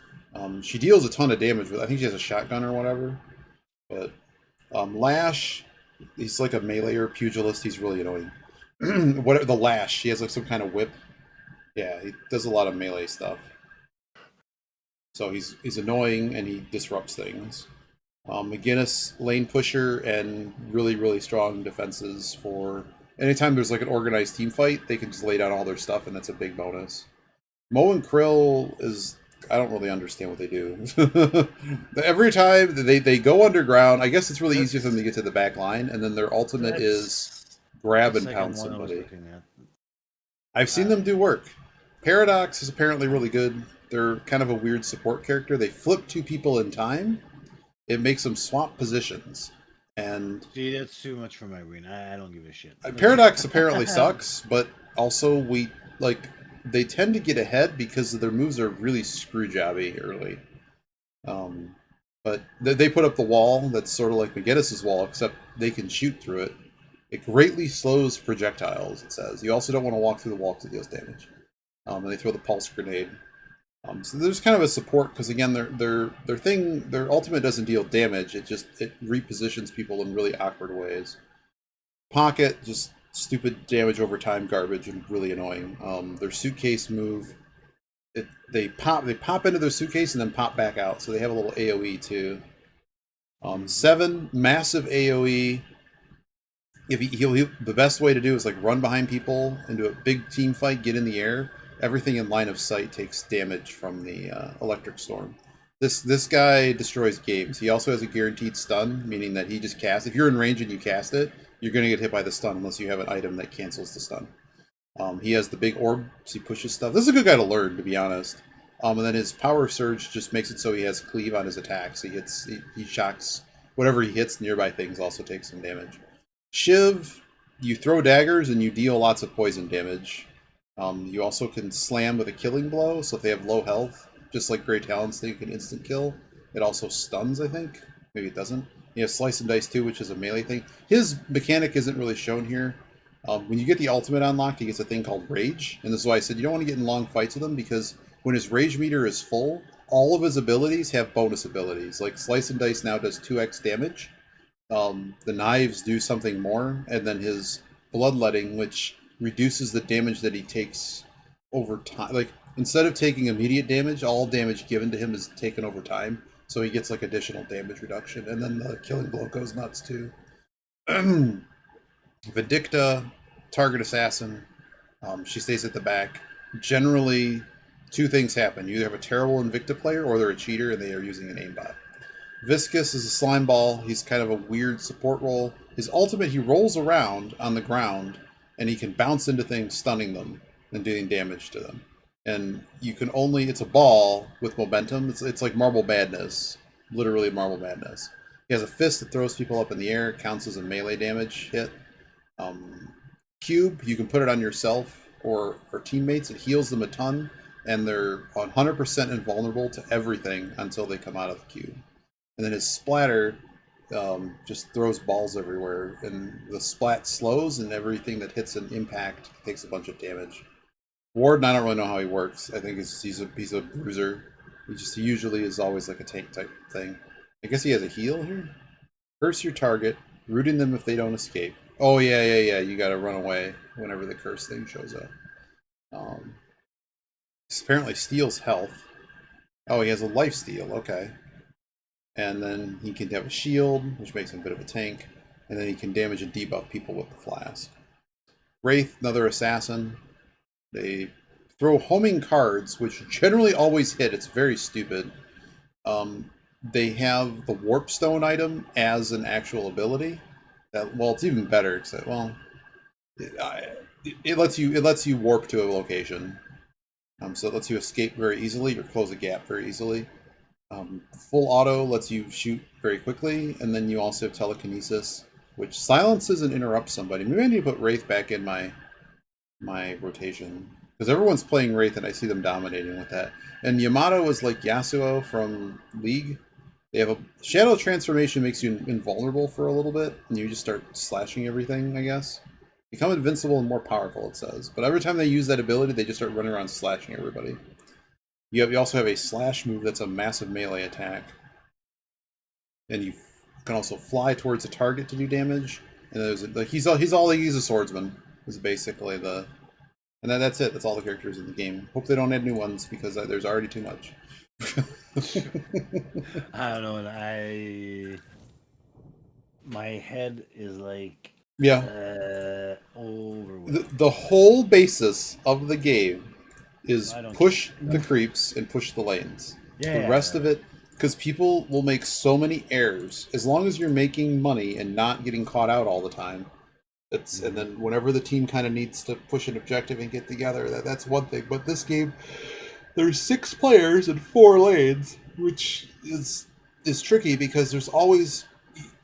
She deals a ton of damage with. I think she has a shotgun or whatever. But Lash, he's like a melee or pugilist. He's really annoying. What the Lash? He has like some kind of whip. Yeah, he does a lot of melee stuff. So he's annoying and he disrupts things. McGinnis, lane pusher, and really, really strong defenses for anytime there's like an organized team fight, they can just lay down all their stuff, and that's a big bonus. Mo and Krill is I don't really understand what they do. Every time they go underground, I guess it's really easy for them to get to the back line, and then their ultimate is that's grab the and pound second one I was somebody. looking at. I've seen them do work. Paradox is apparently really good. They're kind of a weird support character. They flip 2 people in time. It makes them swap positions. And See, that's too much for my brain. I don't give a shit. Paradox apparently sucks, but also they tend to get ahead because their moves are really screw jobby early. But they put up the wall that's sort of like McGinnis's wall, except they can shoot through it. It greatly slows projectiles, it says. You also don't want to walk through the wall because it deals damage. And they throw the pulse grenade. So there's kind of a support because again, their ultimate doesn't deal damage. It repositions people in really awkward ways. Pocket just stupid damage over time garbage and really annoying. Their suitcase move, they pop into their suitcase and then pop back out, so they have a little AOE too. 7 massive AOE. If the best way to do is like run behind people into a big team fight, get in the air. Everything in line of sight takes damage from the electric storm. This guy destroys games. He also has a guaranteed stun, meaning that he just casts. If you're in range and you cast it, you're going to get hit by the stun unless you have an item that cancels the stun. He has the big orb, so he pushes stuff. This is a good guy to learn, to be honest. And then his power surge just makes it so he has cleave on his attacks. He shocks whatever he hits. Nearby things also take some damage. Shiv, you throw daggers and you deal lots of poison damage. You also can slam with a killing blow, so if they have low health, just like Grey Talons, they can instant kill. It also stuns, I think. Maybe it doesn't. He has Slice and Dice too, which is a melee thing. His mechanic isn't really shown here. When you get the ultimate unlocked, he gets a thing called Rage, and this is why I said you don't want to get in long fights with him, because when his Rage meter is full, all of his abilities have bonus abilities. Like Slice and Dice now does 2x damage. The knives do something more, and then his Bloodletting, which reduces the damage that he takes over time. Like instead of taking immediate damage, all damage given to him is taken over time. So he gets like additional damage reduction, and then the killing blow goes nuts too. Vindicta, target assassin. She stays at the back. Generally, two things happen. You either have a terrible Invicta player or they're a cheater and they are using an aimbot. Viscous is a slime ball. He's kind of a weird support role. His ultimate, he rolls around on the ground and he can bounce into things, stunning them and doing damage to them. And you can only, it's a ball with momentum. It's like Marble Madness, literally Marble Madness. He has a fist that throws people up in the air, counts as a melee damage hit. Cube, you can put it on yourself or teammates. It heals them a ton, and they're 100% invulnerable to everything until they come out of the cube. And then his splatter just throws balls everywhere, and the splat slows, and everything that hits an impact takes a bunch of damage. Warden, I don't really know how he works. I think he's a bruiser. He usually is always like a tank type thing. I guess he has a heal here. Curse your target, rooting them if they don't escape. Oh yeah. You got to run away whenever the curse thing shows up. Apparently steals health. Oh, he has a life steal. Okay. And then he can have a shield, which makes him a bit of a tank. And then he can damage and debuff people with the flask. Wraith, another assassin. They throw homing cards, which generally always hit. It's very stupid. They have the warp stone item as an actual ability. Well, it's even better. Except, well, it lets you warp to a location. So it lets you escape very easily or close a gap very easily. Full auto lets you shoot very quickly, and then you also have telekinesis, which silences and interrupts somebody. Maybe I need to put Wraith back in my rotation, because everyone's playing Wraith and I see them dominating with that. And Yamato is like Yasuo from League. They have a Shadow Transformation, makes you invulnerable for a little bit, and you just start slashing everything, I guess. Become invincible and more powerful, it says. But every time they use that ability, they just start running around slashing everybody. You also have a slash move that's a massive melee attack. And you can also fly towards a target to do damage. And there's he's a swordsman. Is basically the, and that's it. That's all the characters in the game. Hope they don't add new ones because there's already too much. I don't know. My head is like overwhelmed. The whole basis of the game is push the creeps and push the lanes. Yeah, the rest of it, because people will make so many errors. As long as you're making money and not getting caught out all the time, and then whenever the team kind of needs to push an objective and get together, that's one thing. But this game, there's 6 players and 4 lanes, which is tricky because there's always,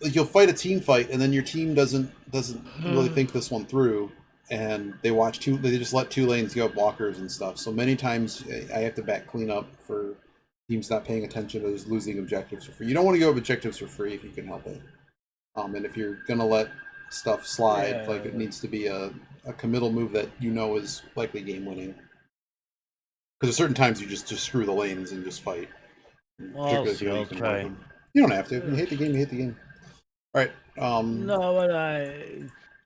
like, you'll fight a team fight and then your team doesn't really think this one through, and they just let 2 lanes go, blockers and stuff. So many times I have to back clean up for teams not paying attention to just losing objectives for free. You don't want to go objectives for free if you can help it. And if you're gonna let stuff slide, like, it needs to be a committal move that you know is likely game winning. Because at certain times you just screw the lanes and just fight. I'll try. You don't have to. If you hate the game, you hate the game. All right. No,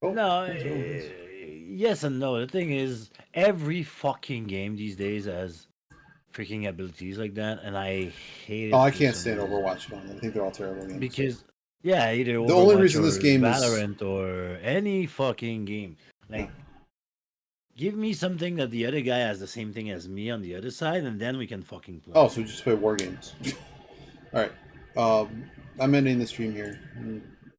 but yes and no. The thing is, every fucking game these days has freaking abilities like that, and I hate it. Oh, I can't stand Overwatch at all. I think they're all terrible games. Because either the only Overwatch reason or this game Valorant or any fucking game, like, give me something that the other guy has the same thing as me on the other side, and then we can fucking play. Oh, so we just play war games. All right. I'm ending the stream here.